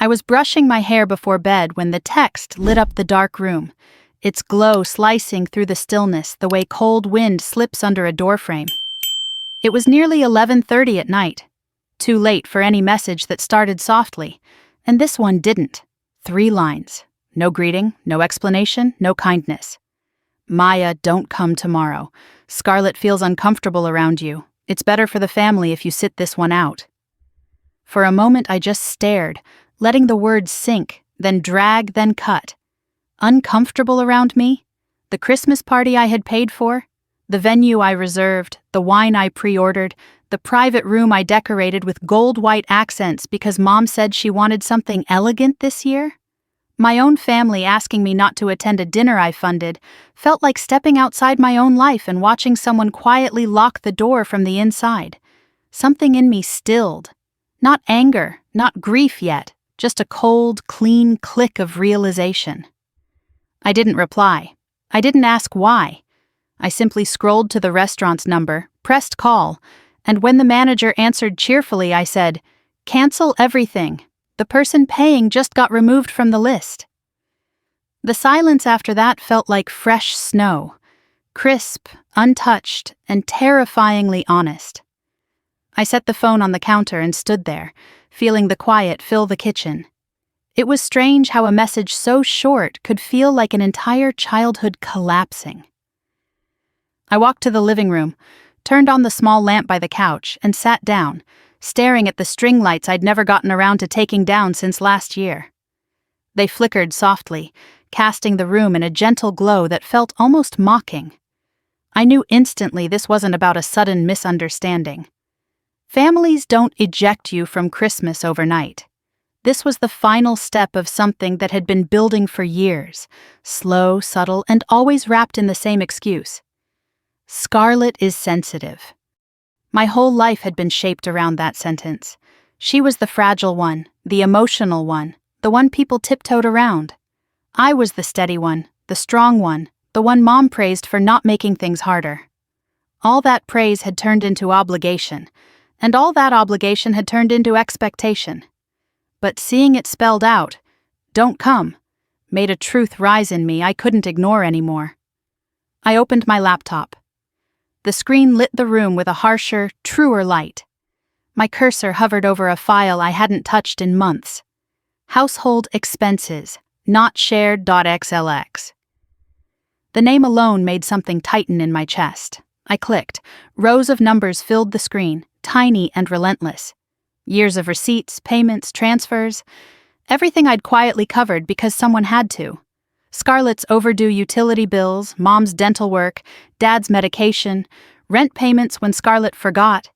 I was brushing my hair before bed when the text lit up the dark room, its glow slicing through the stillness the way cold wind slips under a doorframe. It was nearly 11:30 at night, too late for any message that started softly, and this one didn't. 3 lines. No greeting, no explanation, no kindness. Maya, don't come tomorrow. Scarlett feels uncomfortable around you. It's better for the family if you sit this one out. For a moment I just stared, letting the words sink, then drag, then cut. Uncomfortable around me? The Christmas party I had paid for? The venue I reserved, the wine I pre-ordered, the private room I decorated with gold-white accents because Mom said she wanted something elegant this year? My own family asking me not to attend a dinner I funded felt like stepping outside my own life and watching someone quietly lock the door from the inside. Something in me stilled. Not anger, not grief yet, just a cold, clean click of realization. I didn't reply. I didn't ask why. I simply scrolled to the restaurant's number, pressed call, and when the manager answered cheerfully, I said, "Cancel everything. The person paying just got removed from the list." The silence after that felt like fresh snow, crisp, untouched, and terrifyingly honest. I set the phone on the counter and stood there, feeling the quiet fill the kitchen. It was strange how a message so short could feel like an entire childhood collapsing. I walked to the living room, turned on the small lamp by the couch, and sat down, staring at the string lights I'd never gotten around to taking down since last year. They flickered softly, casting the room in a gentle glow that felt almost mocking. I knew instantly this wasn't about a sudden misunderstanding. Families don't eject you from Christmas overnight. This was the final step of something that had been building for years, slow, subtle, and always wrapped in the same excuse. Scarlett is sensitive. My whole life had been shaped around that sentence. She was the fragile one, the emotional one, the one people tiptoed around. I was the steady one, the strong one, the one Mom praised for not making things harder. All that praise had turned into obligation, and all that obligation had turned into expectation. But seeing it spelled out, "Don't come," made a truth rise in me I couldn't ignore anymore. I opened my laptop. The screen lit the room with a harsher, truer light. My cursor hovered over a file I hadn't touched in months. Household expenses, not shared.xlx. The name alone made something tighten in my chest. I clicked. Rows of numbers filled the screen, tiny and relentless. Years of receipts, payments, transfers. Everything I'd quietly covered because someone had to. Scarlett's overdue utility bills, Mom's dental work, Dad's medication, rent payments when Scarlett forgot,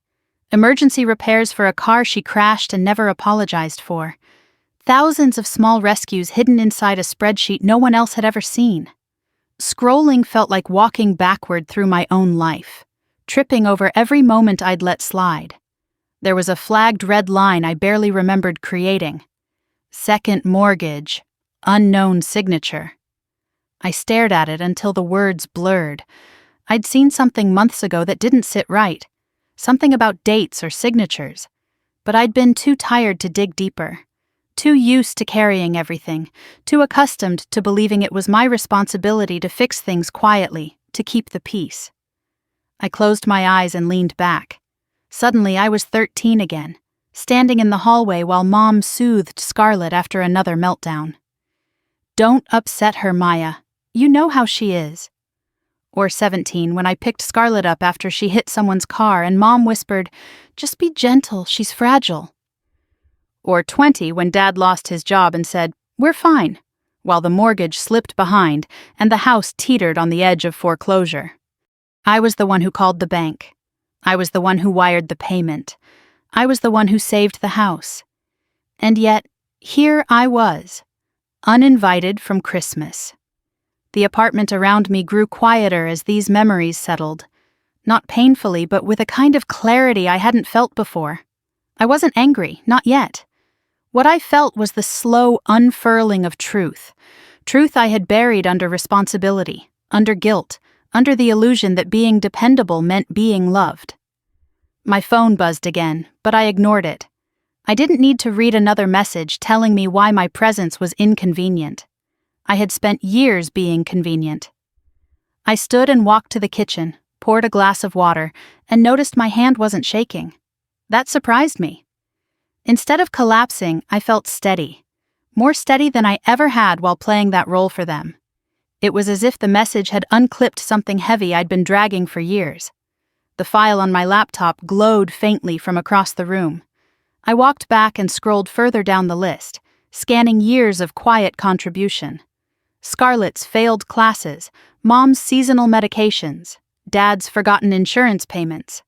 emergency repairs for a car she crashed and never apologized for. Thousands of small rescues hidden inside a spreadsheet no one else had ever seen. Scrolling felt like walking backward through my own life, tripping over every moment I'd let slide. There was a flagged red line I barely remembered creating. Second mortgage, unknown signature. I stared at it until the words blurred. I'd seen something months ago that didn't sit right, something about dates or signatures, but I'd been too tired to dig deeper, too used to carrying everything, too accustomed to believing it was my responsibility to fix things quietly, to keep the peace. I closed my eyes and leaned back. Suddenly I was 13 again, standing in the hallway while Mom soothed Scarlett after another meltdown. "Don't upset her, Maya. You know how she is." Or 17 when I picked Scarlett up after she hit someone's car and Mom whispered, "Just be gentle, she's fragile." Or 20 when Dad lost his job and said, "We're fine," while the mortgage slipped behind and the house teetered on the edge of foreclosure. I was the one who called the bank. I was the one who wired the payment. I was the one who saved the house. And yet, here I was, uninvited from Christmas. The apartment around me grew quieter as these memories settled, not painfully, but with a kind of clarity I hadn't felt before. I wasn't angry, not yet. What I felt was the slow unfurling of truth I had buried under responsibility, under guilt, under the illusion that being dependable meant being loved. My phone buzzed again, but I ignored it. I didn't need to read another message telling me why my presence was inconvenient. I had spent years being convenient. I stood and walked to the kitchen, poured a glass of water, and noticed my hand wasn't shaking. That surprised me. Instead of collapsing, I felt steady. More steady than I ever had while playing that role for them. It was as if the message had unclipped something heavy I'd been dragging for years. The file on my laptop glowed faintly from across the room. I walked back and scrolled further down the list, scanning years of quiet contribution. Scarlett's failed classes, Mom's seasonal medications, Dad's forgotten insurance payments.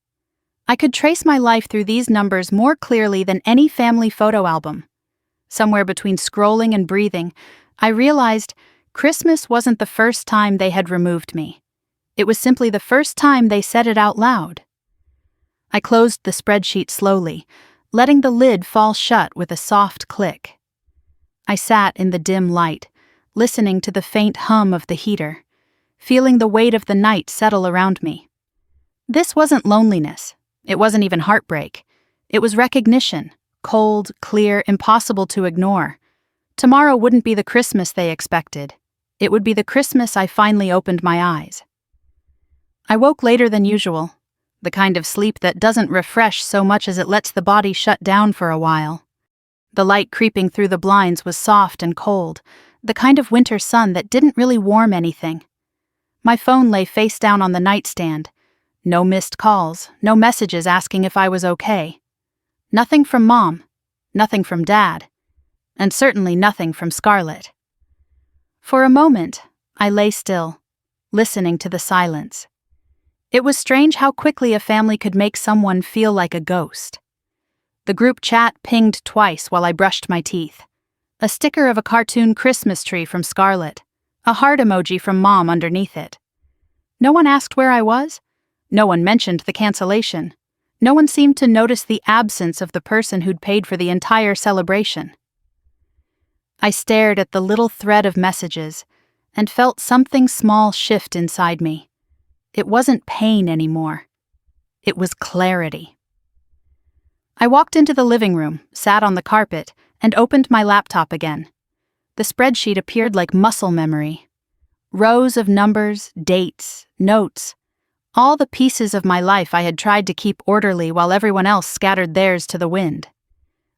I could trace my life through these numbers more clearly than any family photo album. Somewhere between scrolling and breathing, I realized Christmas wasn't the first time they had removed me. It was simply the first time they said it out loud. I closed the spreadsheet slowly, letting the lid fall shut with a soft click. I sat in the dim light, listening to the faint hum of the heater, feeling the weight of the night settle around me. This wasn't loneliness. It wasn't even heartbreak. It was recognition, cold, clear, impossible to ignore. Tomorrow wouldn't be the Christmas they expected. It would be the Christmas I finally opened my eyes. I woke later than usual, the kind of sleep that doesn't refresh so much as it lets the body shut down for a while. The light creeping through the blinds was soft and cold, the kind of winter sun that didn't really warm anything. My phone lay face down on the nightstand. No missed calls, no messages asking if I was okay. Nothing from Mom, nothing from Dad, and certainly nothing from Scarlett. For a moment, I lay still, listening to the silence. It was strange how quickly a family could make someone feel like a ghost. The group chat pinged twice while I brushed my teeth. A sticker of a cartoon Christmas tree from Scarlett, a heart emoji from Mom underneath it. No one asked where I was. No one mentioned the cancellation. No one seemed to notice the absence of the person who'd paid for the entire celebration. I stared at the little thread of messages and felt something small shift inside me. It wasn't pain anymore. It was clarity. I walked into the living room, sat on the carpet, and opened my laptop again. The spreadsheet appeared like muscle memory. Rows of numbers, dates, notes. All the pieces of my life I had tried to keep orderly while everyone else scattered theirs to the wind.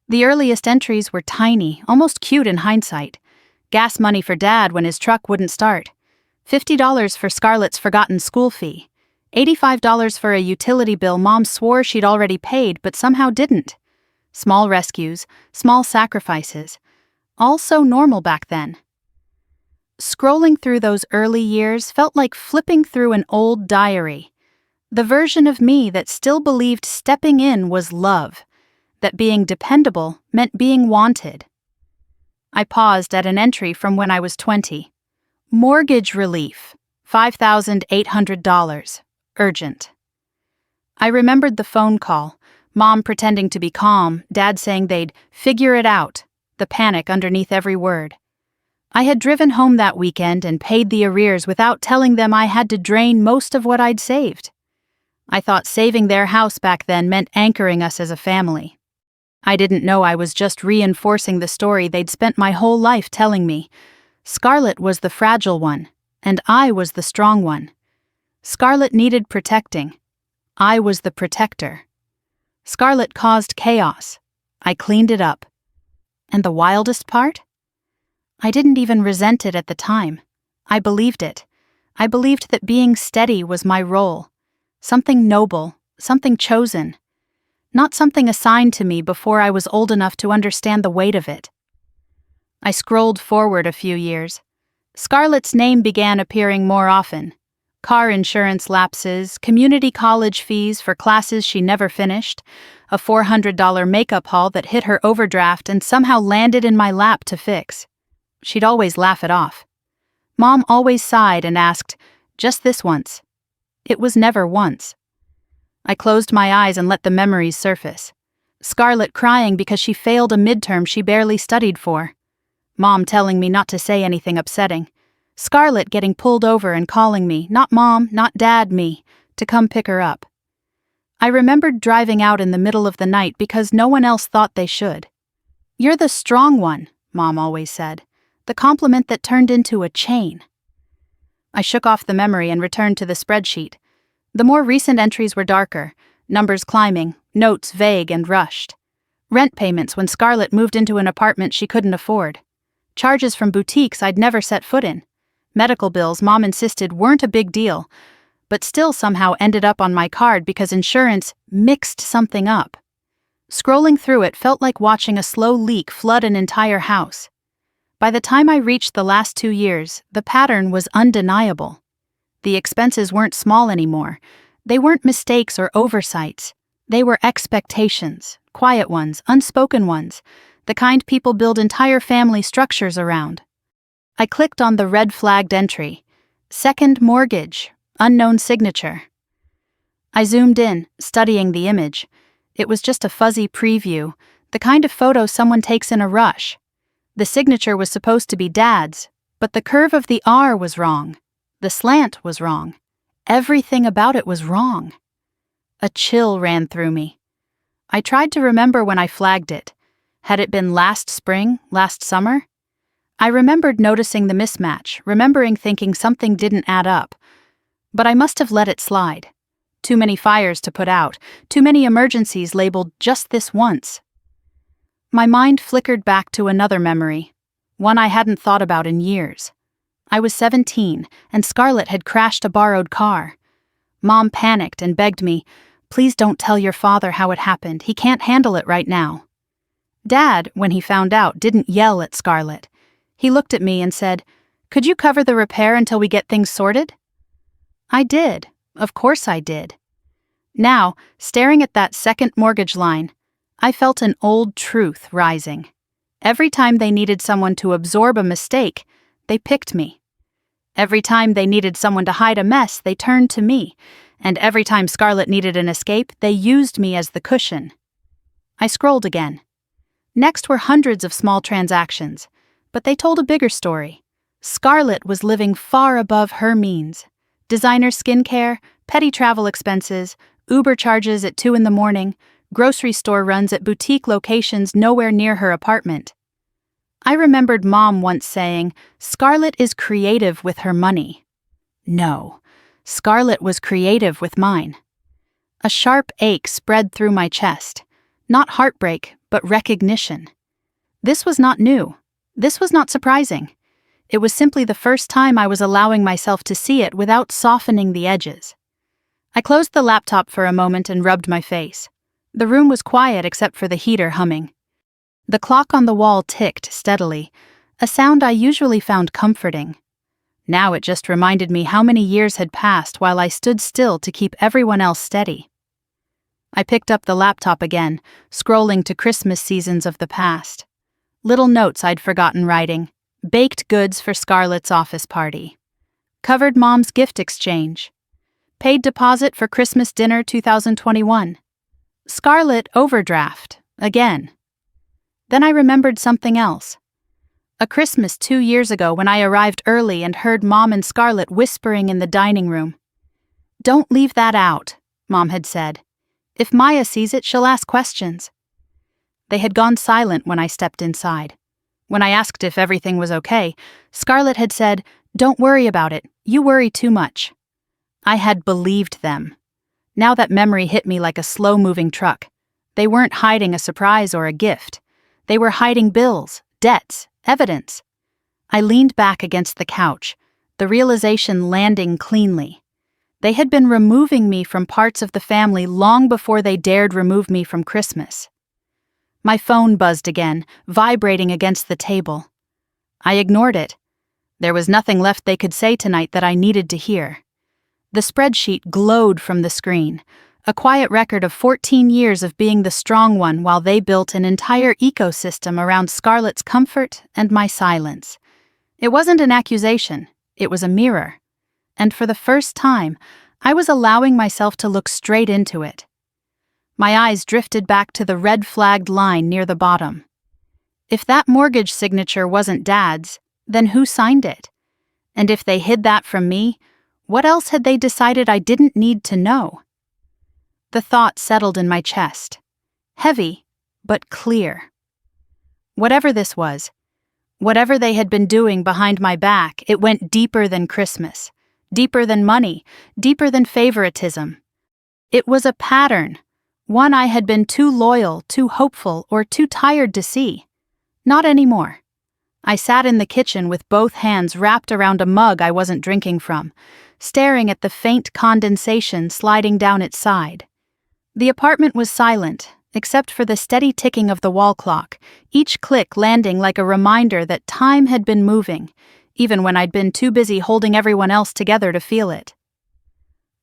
The earliest entries were tiny, almost cute in hindsight. Gas money for Dad when his truck wouldn't start. $50 for Scarlett's forgotten school fee. $85 for a utility bill Mom swore she'd already paid but somehow didn't. Small rescues, small sacrifices. All so normal back then. Scrolling through those early years felt like flipping through an old diary. The version of me that still believed stepping in was love, that being dependable meant being wanted. I paused at an entry from when I was 20. Mortgage relief, $5,800, urgent. I remembered the phone call, Mom pretending to be calm, Dad saying they'd figure it out, the panic underneath every word. I had driven home that weekend and paid the arrears without telling them I had to drain most of what I'd saved. I thought saving their house back then meant anchoring us as a family. I didn't know I was just reinforcing the story they'd spent my whole life telling me. Scarlett was the fragile one, and I was the strong one. Scarlett needed protecting. I was the protector. Scarlett caused chaos. I cleaned it up. And the wildest part? I didn't even resent it at the time. I believed it. I believed that being steady was my role. Something noble, something chosen. Not something assigned to me before I was old enough to understand the weight of it. I scrolled forward a few years. Scarlett's name began appearing more often. Car insurance lapses, community college fees for classes she never finished, a $400 makeup haul that hit her overdraft and somehow landed in my lap to fix. She'd always laugh it off. Mom always sighed and asked, "Just this once." It was never once. I closed my eyes and let the memories surface. Scarlett crying because she failed a midterm she barely studied for. Mom telling me not to say anything upsetting. Scarlett getting pulled over and calling me, not Mom, not Dad, me, to come pick her up. I remembered driving out in the middle of the night because no one else thought they should. "You're the strong one," Mom always said, the compliment that turned into a chain. I shook off the memory and returned to the spreadsheet. The more recent entries were darker, numbers climbing, notes vague and rushed. Rent payments when Scarlett moved into an apartment she couldn't afford. Charges from boutiques I'd never set foot in. Medical bills Mom insisted weren't a big deal, but still somehow ended up on my card because insurance mixed something up. Scrolling through it felt like watching a slow leak flood an entire house. By the time I reached the last 2 years, the pattern was undeniable. The expenses weren't small anymore. They weren't mistakes or oversights. They were expectations, quiet ones, unspoken ones, the kind people build entire family structures around. I clicked on the red-flagged entry, "Second mortgage, unknown signature." I zoomed in, studying the image. It was just a fuzzy preview, the kind of photo someone takes in a rush. The signature was supposed to be Dad's, but the curve of the R was wrong. The slant was wrong. Everything about it was wrong. A chill ran through me. I tried to remember when I flagged it. Had it been last spring, last summer? I remembered noticing the mismatch, remembering thinking something didn't add up. But I must have let it slide. Too many fires to put out, too many emergencies labeled just this once. My mind flickered back to another memory, one I hadn't thought about in years. I was 17, and Scarlett had crashed a borrowed car. Mom panicked and begged me, "Please don't tell your father how it happened. He can't handle it right now." Dad, when he found out, didn't yell at Scarlett. He looked at me and said, "Could you cover the repair until we get things sorted?" I did. Of course I did. Now, staring at that second mortgage line, I felt an old truth rising. Every time they needed someone to absorb a mistake, they picked me. Every time they needed someone to hide a mess, they turned to me. And every time Scarlett needed an escape, they used me as the cushion. I scrolled again. Next were hundreds of small transactions, but they told a bigger story. Scarlett was living far above her means. Designer skincare, petty travel expenses, Uber charges at 2 a.m, grocery store runs at boutique locations nowhere near her apartment. I remembered Mom once saying, "Scarlett is creative with her money." No, Scarlett was creative with mine. A sharp ache spread through my chest. Not heartbreak, but recognition. This was not new. This was not surprising. It was simply the first time I was allowing myself to see it without softening the edges. I closed the laptop for a moment and rubbed my face. The room was quiet except for the heater humming. The clock on the wall ticked steadily, a sound I usually found comforting. Now it just reminded me how many years had passed while I stood still to keep everyone else steady. I picked up the laptop again, scrolling to Christmas seasons of the past. Little notes I'd forgotten writing. Baked goods for Scarlett's office party. Covered Mom's gift exchange. Paid deposit for Christmas dinner 2021. Scarlett overdraft, again. Then I remembered something else. A Christmas 2 years ago when I arrived early and heard Mom and Scarlett whispering in the dining room. "Don't leave that out," Mom had said. "If Maya sees it, she'll ask questions." They had gone silent when I stepped inside. When I asked if everything was okay, Scarlett had said, "Don't worry about it. You worry too much." I had believed them. Now that memory hit me like a slow-moving truck. They weren't hiding a surprise or a gift. They were hiding bills, debts, evidence. I leaned back against the couch, the realization landing cleanly. They had been removing me from parts of the family long before they dared remove me from Christmas. My phone buzzed again, vibrating against the table. I ignored it. There was nothing left they could say tonight that I needed to hear. The spreadsheet glowed from the screen, a quiet record of 14 years of being the strong one while they built an entire ecosystem around Scarlett's comfort and my silence. It wasn't an accusation, it was a mirror. And for the first time, I was allowing myself to look straight into it. My eyes drifted back to the red-flagged line near the bottom. If that mortgage signature wasn't Dad's, then who signed it? And if they hid that from me, what else had they decided I didn't need to know? The thought settled in my chest. Heavy, but clear. Whatever this was, whatever they had been doing behind my back, it went deeper than Christmas, deeper than money, deeper than favoritism. It was a pattern, one I had been too loyal, too hopeful, or too tired to see. Not anymore. I sat in the kitchen with both hands wrapped around a mug I wasn't drinking from, staring at the faint condensation sliding down its side. The apartment was silent, except for the steady ticking of the wall clock, each click landing like a reminder that time had been moving, even when I'd been too busy holding everyone else together to feel it.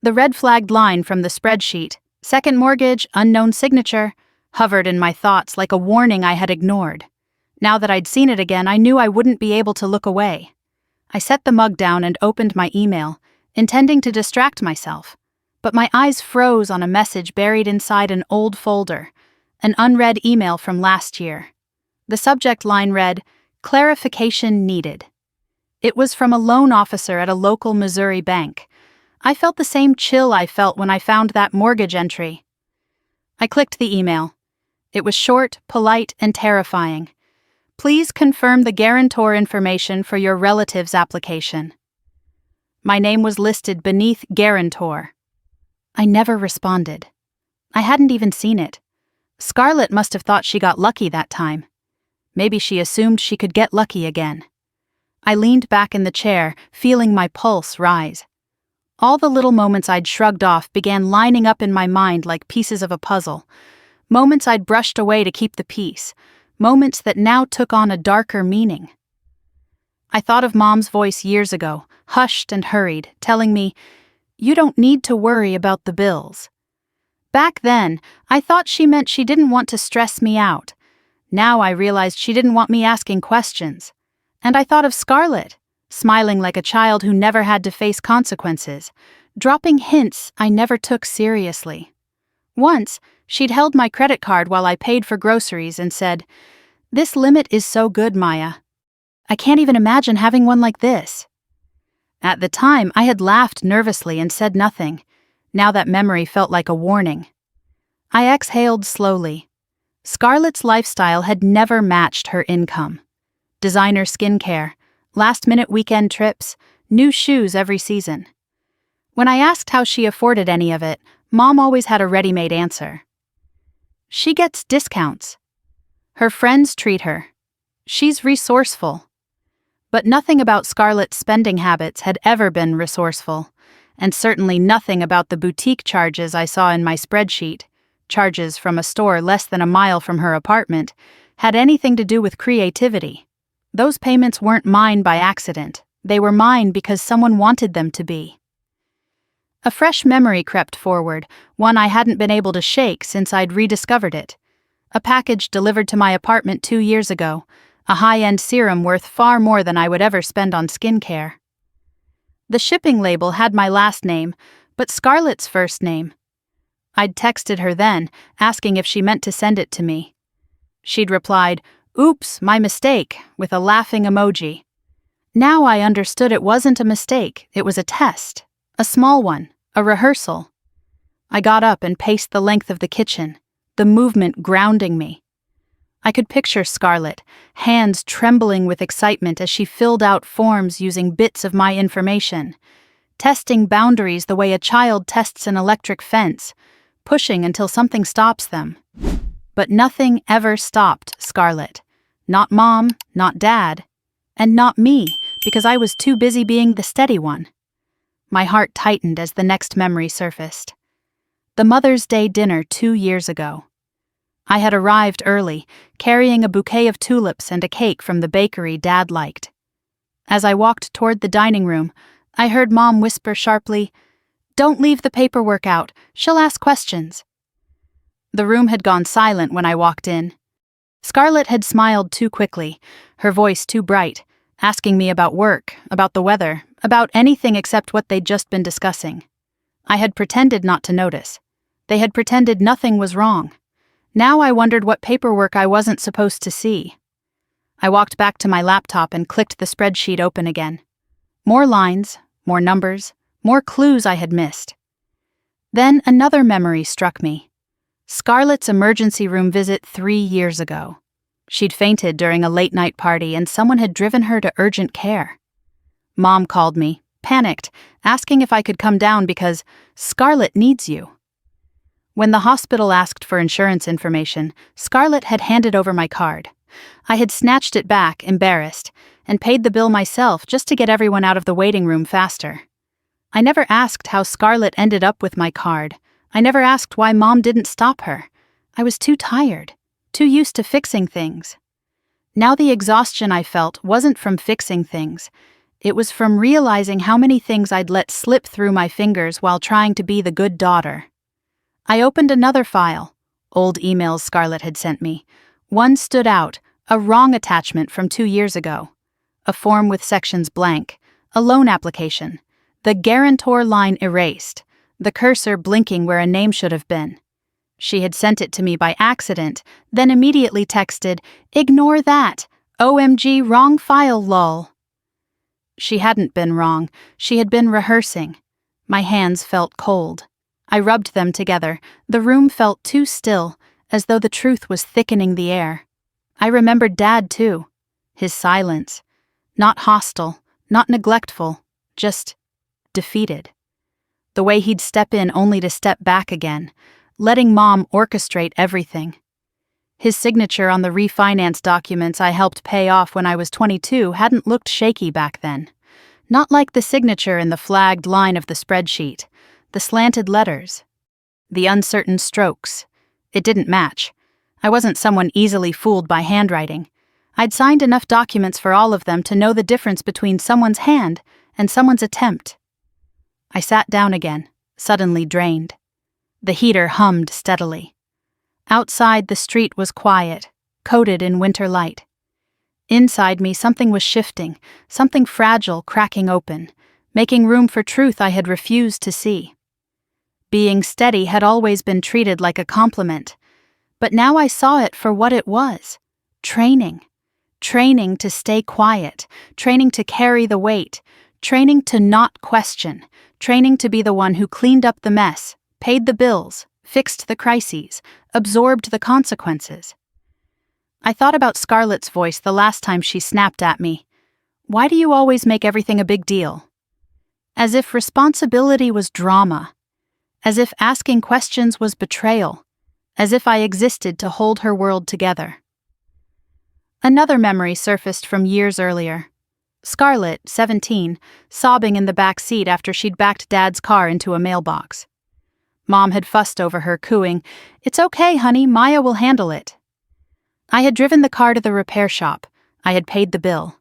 The red-flagged line from the spreadsheet, second mortgage, unknown signature, hovered in my thoughts like a warning I had ignored. Now that I'd seen it again, I knew I wouldn't be able to look away. I set the mug down and opened my email, intending to distract myself. But my eyes froze on a message buried inside an old folder, an unread email from last year. The subject line read, "Clarification needed." It was from a loan officer at a local Missouri bank. I felt the same chill I felt when I found that mortgage entry. I clicked the email. It was short, polite, and terrifying. "Please confirm the guarantor information for your relative's application." My name was listed beneath guarantor. I never responded. I hadn't even seen it. Scarlett must have thought she got lucky that time. Maybe she assumed she could get lucky again. I leaned back in the chair, feeling my pulse rise. All the little moments I'd shrugged off began lining up in my mind like pieces of a puzzle. Moments I'd brushed away to keep the peace. Moments that now took on a darker meaning. I thought of Mom's voice years ago, hushed and hurried, telling me, "You don't need to worry about the bills." Back then, I thought she meant she didn't want to stress me out. Now I realized she didn't want me asking questions. And I thought of Scarlett, smiling like a child who never had to face consequences, dropping hints I never took seriously. Once, she'd held my credit card while I paid for groceries and said, "This limit is so good, Maya. I can't even imagine having one like this." At the time, I had laughed nervously and said nothing. Now that memory felt like a warning. I exhaled slowly. Scarlett's lifestyle had never matched her income. Designer skincare, last-minute weekend trips, new shoes every season. When I asked how she afforded any of it, Mom always had a ready-made answer. "She gets discounts. Her friends treat her. She's resourceful." But nothing about Scarlett's spending habits had ever been resourceful, and certainly nothing about the boutique charges I saw in my spreadsheet, charges from a store less than a mile from her apartment, had anything to do with creativity. Those payments weren't mine by accident. They were mine because someone wanted them to be. A fresh memory crept forward, one I hadn't been able to shake since I'd rediscovered it. A package delivered to my apartment 2 years ago, a high-end serum worth far more than I would ever spend on skincare. The shipping label had my last name, but Scarlett's first name. I'd texted her then, asking if she meant to send it to me. She'd replied, "Oops, my mistake," with a laughing emoji. Now I understood it wasn't a mistake, it was a test. A small one, a rehearsal. I got up and paced the length of the kitchen, the movement grounding me. I could picture Scarlett, hands trembling with excitement as she filled out forms using bits of my information, testing boundaries the way a child tests an electric fence, pushing until something stops them. But nothing ever stopped Scarlett. Not Mom, not Dad, and not me, because I was too busy being the steady one. My heart tightened as the next memory surfaced. The Mother's Day dinner 2 years ago. I had arrived early, carrying a bouquet of tulips and a cake from the bakery Dad liked. As I walked toward the dining room, I heard Mom whisper sharply, "Don't leave the paperwork out. She'll ask questions." The room had gone silent when I walked in. Scarlett had smiled too quickly, her voice too bright, asking me about work, about the weather, about anything except what they'd just been discussing. I had pretended not to notice. They had pretended nothing was wrong. Now I wondered what paperwork I wasn't supposed to see. I walked back to my laptop and clicked the spreadsheet open again. More lines, more numbers, more clues I had missed. Then another memory struck me. Scarlett's emergency room visit 3 years ago. She'd fainted during a late-night party and someone had driven her to urgent care. Mom called me, panicked, asking if I could come down because Scarlett needs you. When the hospital asked for insurance information, Scarlett had handed over my card. I had snatched it back, embarrassed, and paid the bill myself just to get everyone out of the waiting room faster. I never asked how Scarlett ended up with my card. I never asked why Mom didn't stop her. I was too tired, too used to fixing things. Now the exhaustion I felt wasn't from fixing things. It was from realizing how many things I'd let slip through my fingers while trying to be the good daughter. I opened another file, old emails Scarlett had sent me. One stood out, a wrong attachment from 2 years ago. A form with sections blank, a loan application, the guarantor line erased, the cursor blinking where a name should have been. She had sent it to me by accident, then immediately texted, "Ignore that! OMG, wrong file, lol." She hadn't been wrong, she had been rehearsing. My hands felt cold. I rubbed them together. The room felt too still, as though the truth was thickening the air. I remembered Dad, too. His silence. Not hostile, not neglectful, just defeated. The way he'd step in only to step back again, letting Mom orchestrate everything. His signature on the refinance documents I helped pay off when I was 22 hadn't looked shaky back then. Not like the signature in the flagged line of the spreadsheet, the slanted letters, the uncertain strokes. It didn't match. I wasn't someone easily fooled by handwriting. I'd signed enough documents for all of them to know the difference between someone's hand and someone's attempt. I sat down again, suddenly drained. The heater hummed steadily. Outside, the street was quiet, coated in winter light. Inside me, something was shifting, something fragile cracking open, making room for truth I had refused to see. Being steady had always been treated like a compliment, but now I saw it for what it was: training. Training to stay quiet, training to carry the weight, training to not question, training to be the one who cleaned up the mess, paid the bills, fixed the crises, absorbed the consequences. I thought about Scarlett's voice the last time she snapped at me. "Why do you always make everything a big deal?" As if responsibility was drama. As if asking questions was betrayal. As if I existed to hold her world together. Another memory surfaced from years earlier. Scarlett, 17, sobbing in the back seat after she'd backed Dad's car into a mailbox. Mom had fussed over her, cooing, "It's okay, honey, Maya will handle it." I had driven the car to the repair shop. I had paid the bill.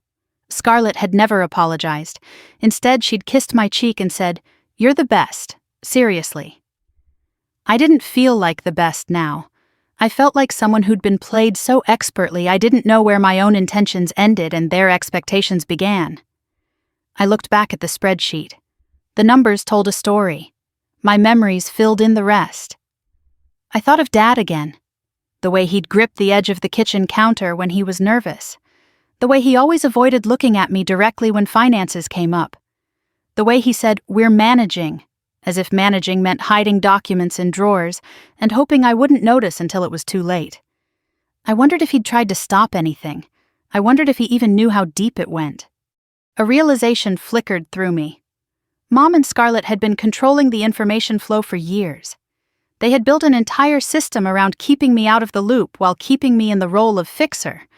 Scarlett had never apologized. Instead, she'd kissed my cheek and said, "You're the best, seriously." I didn't feel like the best now. I felt like someone who'd been played so expertly I didn't know where my own intentions ended and their expectations began. I looked back at the spreadsheet. The numbers told a story. My memories filled in the rest. I thought of Dad again. The way he'd grip the edge of the kitchen counter when he was nervous. The way he always avoided looking at me directly when finances came up. The way he said, "We're managing," as if managing meant hiding documents in drawers and hoping I wouldn't notice until it was too late. I wondered if he'd tried to stop anything. I wondered if he even knew how deep it went. A realization flickered through me. Mom and Scarlett had been controlling the information flow for years. They had built an entire system around keeping me out of the loop while keeping me in the role of fixer.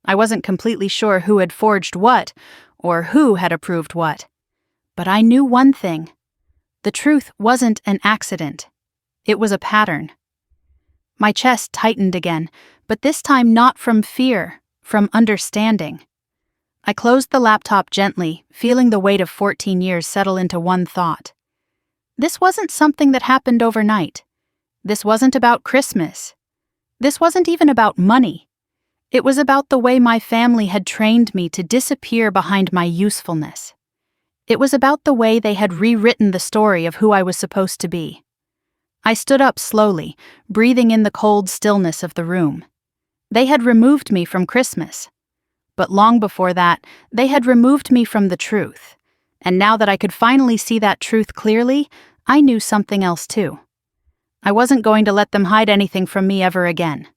I wasn't completely sure who had forged what, or who had approved what. But I knew one thing. The truth wasn't an accident. It was a pattern. My chest tightened again, but this time not from fear, from understanding. I closed the laptop gently, feeling the weight of 14 years settle into one thought. This wasn't something that happened overnight. This wasn't about Christmas. This wasn't even about money. It was about the way my family had trained me to disappear behind my usefulness. It was about the way they had rewritten the story of who I was supposed to be. I stood up slowly, breathing in the cold stillness of the room. They had removed me from Christmas. But long before that, they had removed me from the truth. And now that I could finally see that truth clearly, I knew something else too. I wasn't going to let them hide anything from me ever again.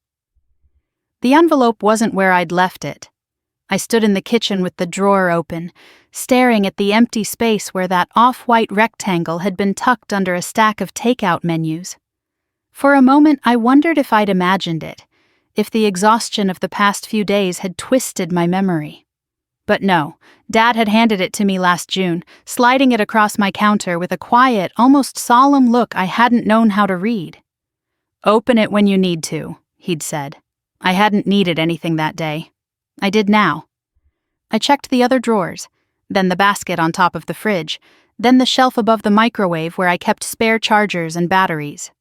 The envelope wasn't where I'd left it. I stood in the kitchen with the drawer open, staring at the empty space where that off-white rectangle had been tucked under a stack of takeout menus. For a moment, I wondered if I'd imagined it, if the exhaustion of the past few days had twisted my memory. But no, Dad had handed it to me last June, sliding it across my counter with a quiet, almost solemn look I hadn't known how to read. "Open it when you need to," he'd said. I hadn't needed anything that day. I did now. I checked the other drawers, then the basket on top of the fridge, then the shelf above the microwave where I kept spare chargers and batteries.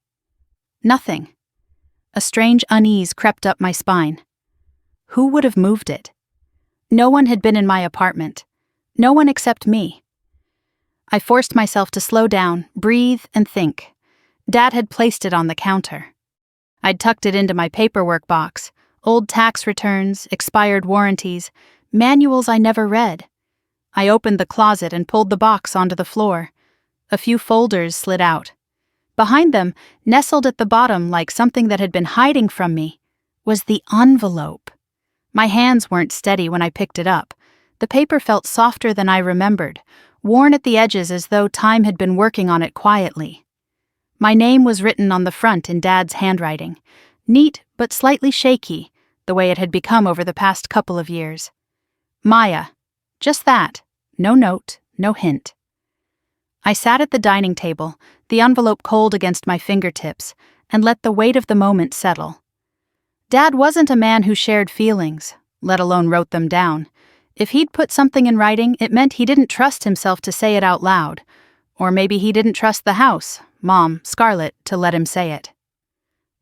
Nothing. A strange unease crept up my spine. Who would have moved it? No one had been in my apartment. No one except me. I forced myself to slow down, breathe, and think. Dad had placed it on the counter. I'd tucked it into my paperwork box, old tax returns, expired warranties, manuals I never read. I opened the closet and pulled the box onto the floor. A few folders slid out. Behind them, nestled at the bottom like something that had been hiding from me, was the envelope. My hands weren't steady when I picked it up. The paper felt softer than I remembered, worn at the edges as though time had been working on it quietly. My name was written on the front in Dad's handwriting, neat but slightly shaky, the way it had become over the past couple of years. Maya. Just that. No note, no hint. I sat at the dining table, the envelope cold against my fingertips, and let the weight of the moment settle. Dad wasn't a man who shared feelings, let alone wrote them down. If he'd put something in writing, it meant he didn't trust himself to say it out loud. Or maybe he didn't trust the house, Mom, Scarlett, to let him say it.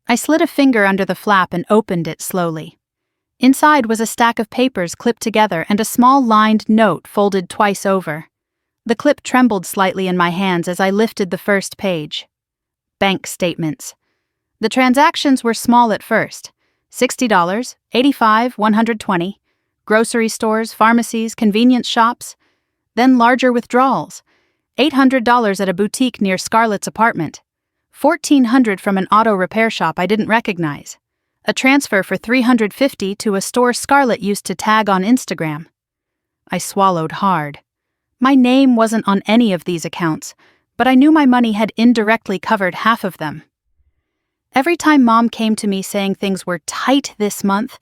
I slid a finger under the flap and opened it slowly. Inside was a stack of papers clipped together and a small lined note folded twice over. The clip trembled slightly in my hands as I lifted the first page. Bank statements. The transactions were small at first. $60, $85, $120. Grocery stores, pharmacies, convenience shops. Then larger withdrawals. $800 at a boutique near Scarlett's apartment. $1,400 from an auto repair shop I didn't recognize. A transfer for $350 to a store Scarlett used to tag on Instagram. I swallowed hard. My name wasn't on any of these accounts, but I knew my money had indirectly covered half of them. Every time Mom came to me saying things were tight this month,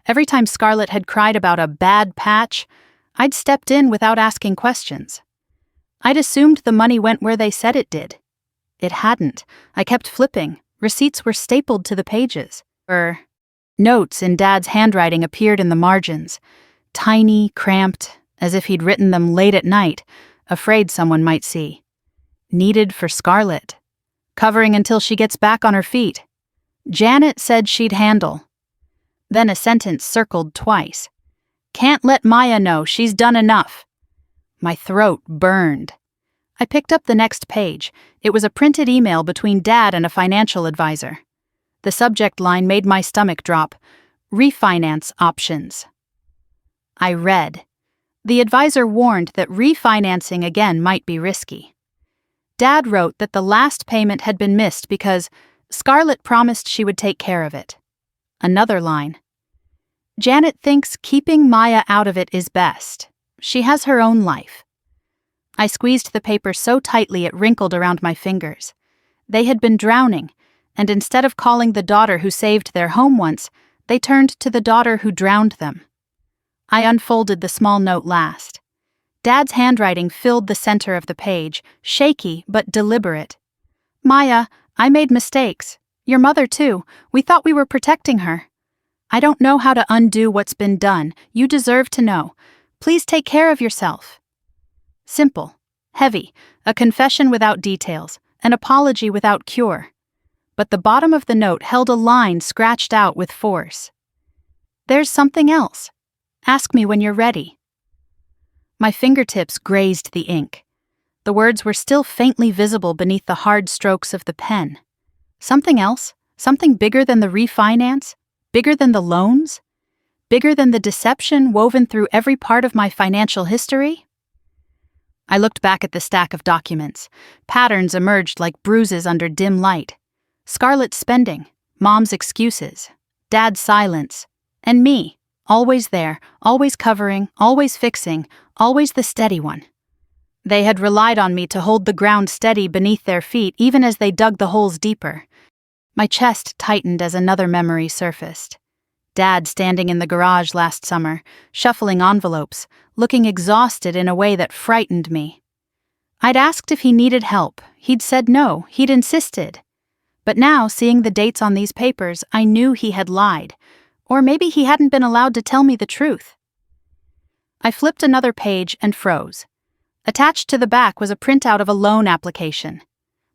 every time Scarlett had cried about a bad patch, I'd stepped in without asking questions. I'd assumed the money went where they said it did. It hadn't. I kept flipping. Receipts were stapled to the pages. Notes in Dad's handwriting appeared in the margins. Tiny, cramped, as if he'd written them late at night, afraid someone might see. Needed for Scarlett. Covering until she gets back on her feet. Janet said she'd handle. Then a sentence circled twice. Can't let Maya know, she's done enough. My throat burned. I picked up the next page. It was a printed email between Dad and a financial advisor. The subject line made my stomach drop. Refinance options. I read. The advisor warned that refinancing again might be risky. Dad wrote that the last payment had been missed because Scarlett promised she would take care of it. Another line. Janet thinks keeping Maya out of it is best. She has her own life. I squeezed the paper so tightly it wrinkled around my fingers. They had been drowning, and instead of calling the daughter who saved their home once, they turned to the daughter who drowned them. I unfolded the small note last. Dad's handwriting filled the center of the page, shaky but deliberate. Maya, I made mistakes. Your mother too. We thought we were protecting her. I don't know how to undo what's been done. You deserve to know. Please take care of yourself. Simple, heavy, a confession without details, an apology without cure. But the bottom of the note held a line scratched out with force. There's something else. Ask me when you're ready. My fingertips grazed the ink. The words were still faintly visible beneath the hard strokes of the pen. Something else? Something bigger than the refinance? Bigger than the loans? Bigger than the deception woven through every part of my financial history? I looked back at the stack of documents. Patterns emerged like bruises under dim light. Scarlett's spending, Mom's excuses, Dad's silence, and me, always there, always covering, always fixing, always the steady one. They had relied on me to hold the ground steady beneath their feet even as they dug the holes deeper. My chest tightened as another memory surfaced. Dad standing in the garage last summer, shuffling envelopes, looking exhausted in a way that frightened me. I'd asked if he needed help. He'd said no, he'd insisted. But now, seeing the dates on these papers, I knew he had lied. Or maybe he hadn't been allowed to tell me the truth. I flipped another page and froze. Attached to the back was a printout of a loan application.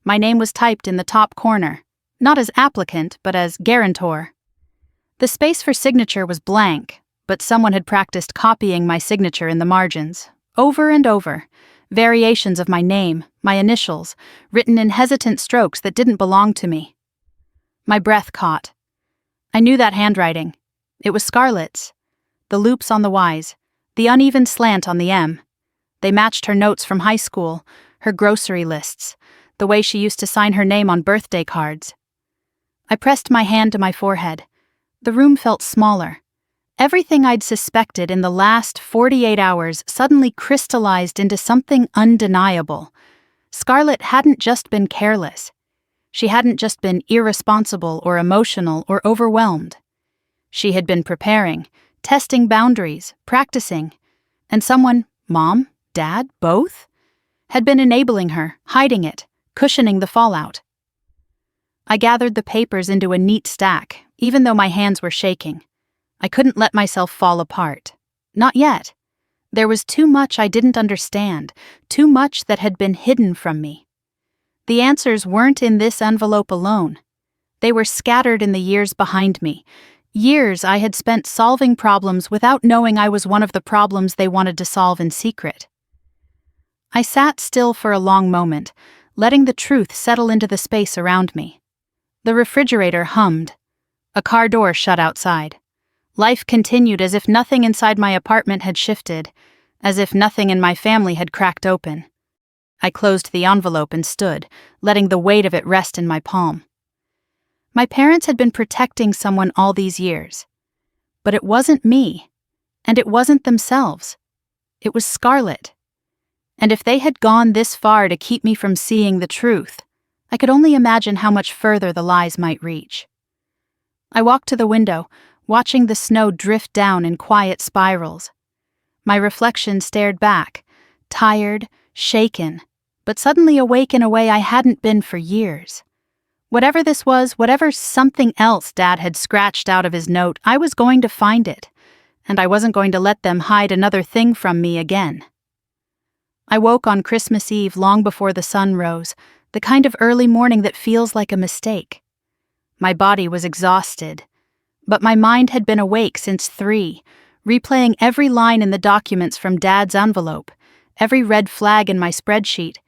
My name was typed in the top corner, not as applicant, but as guarantor. The space for signature was blank, but someone had practiced copying my signature in the margins, over and over, variations of my name, my initials, written in hesitant strokes that didn't belong to me. My breath caught. I knew that handwriting. It was Scarlett's. The loops on the Y's, the uneven slant on the M. They matched her notes from high school, her grocery lists, the way she used to sign her name on birthday cards. I pressed my hand to my forehead. The room felt smaller. Everything I'd suspected in the last 48 hours suddenly crystallized into something undeniable. Scarlett hadn't just been careless. She hadn't just been irresponsible or emotional or overwhelmed. She had been preparing, testing boundaries, practicing, and someone, Mom, Dad, both, had been enabling her, hiding it, cushioning the fallout. I gathered the papers into a neat stack, even though my hands were shaking. I couldn't let myself fall apart. Not yet. There was too much I didn't understand, too much that had been hidden from me. The answers weren't in this envelope alone. They were scattered in the years behind me, years I had spent solving problems without knowing I was one of the problems they wanted to solve in secret. I sat still for a long moment, letting the truth settle into the space around me. The refrigerator hummed. A car door shut outside. Life continued as if nothing inside my apartment had shifted, as if nothing in my family had cracked open. I closed the envelope and stood, letting the weight of it rest in my palm. My parents had been protecting someone all these years. But it wasn't me, and it wasn't themselves. It was Scarlett. And if they had gone this far to keep me from seeing the truth, I could only imagine how much further the lies might reach. I walked to the window, watching the snow drift down in quiet spirals. My reflection stared back, tired, shaken, but suddenly awake in a way I hadn't been for years. Whatever this was, whatever something else Dad had scratched out of his note, I was going to find it, and I wasn't going to let them hide another thing from me again. I woke on Christmas Eve long before the sun rose, the kind of early morning that feels like a mistake. My body was exhausted, but my mind had been awake since 3, replaying every line in the documents from Dad's envelope, every red flag in my spreadsheet,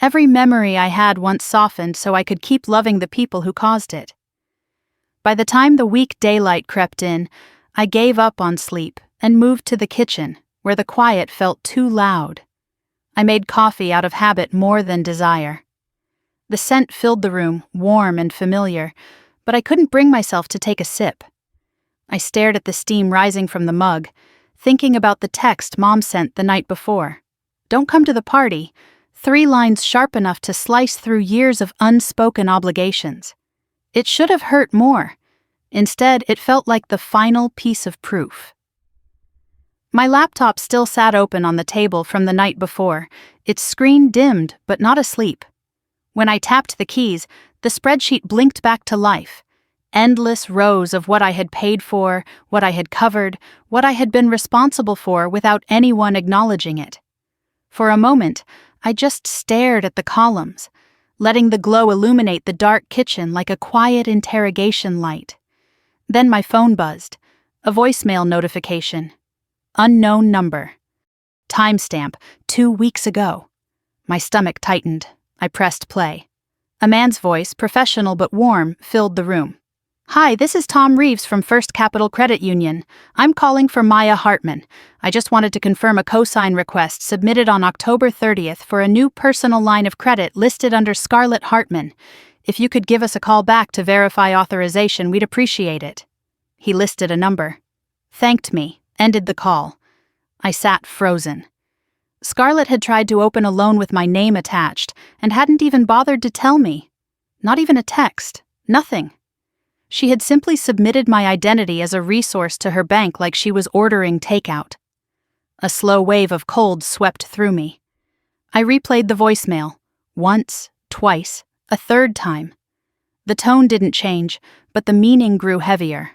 every memory I had once softened so I could keep loving the people who caused it. By the time the weak daylight crept in, I gave up on sleep and moved to the kitchen, where the quiet felt too loud. I made coffee out of habit more than desire. The scent filled the room, warm and familiar, but I couldn't bring myself to take a sip. I stared at the steam rising from the mug, thinking about the text Mom sent the night before. "Don't come to the party," 3 lines sharp enough to slice through years of unspoken obligations. It should have hurt more. Instead, it felt like the final piece of proof. My laptop still sat open on the table from the night before, its screen dimmed but not asleep. When I tapped the keys, the spreadsheet blinked back to life. Endless rows of what I had paid for, what I had covered, what I had been responsible for without anyone acknowledging it. For a moment, I just stared at the columns, letting the glow illuminate the dark kitchen like a quiet interrogation light. Then my phone buzzed, a voicemail notification. Unknown number. Timestamp, 2 weeks ago. My stomach tightened. I pressed play. A man's voice, professional but warm, filled the room. Hi, this is Tom Reeves from First Capital Credit Union. I'm calling for Maya Hartman. I just wanted to confirm a cosign request submitted on October 30th for a new personal line of credit listed under Scarlett Hartman. If you could give us a call back to verify authorization, we'd appreciate it. He listed a number. Thanked me, ended the call. I sat frozen. Scarlett had tried to open a loan with my name attached and hadn't even bothered to tell me. Not even a text. Nothing. She had simply submitted my identity as a resource to her bank like she was ordering takeout. A slow wave of cold swept through me. I replayed the voicemail. Once, twice, a third time. The tone didn't change, but the meaning grew heavier.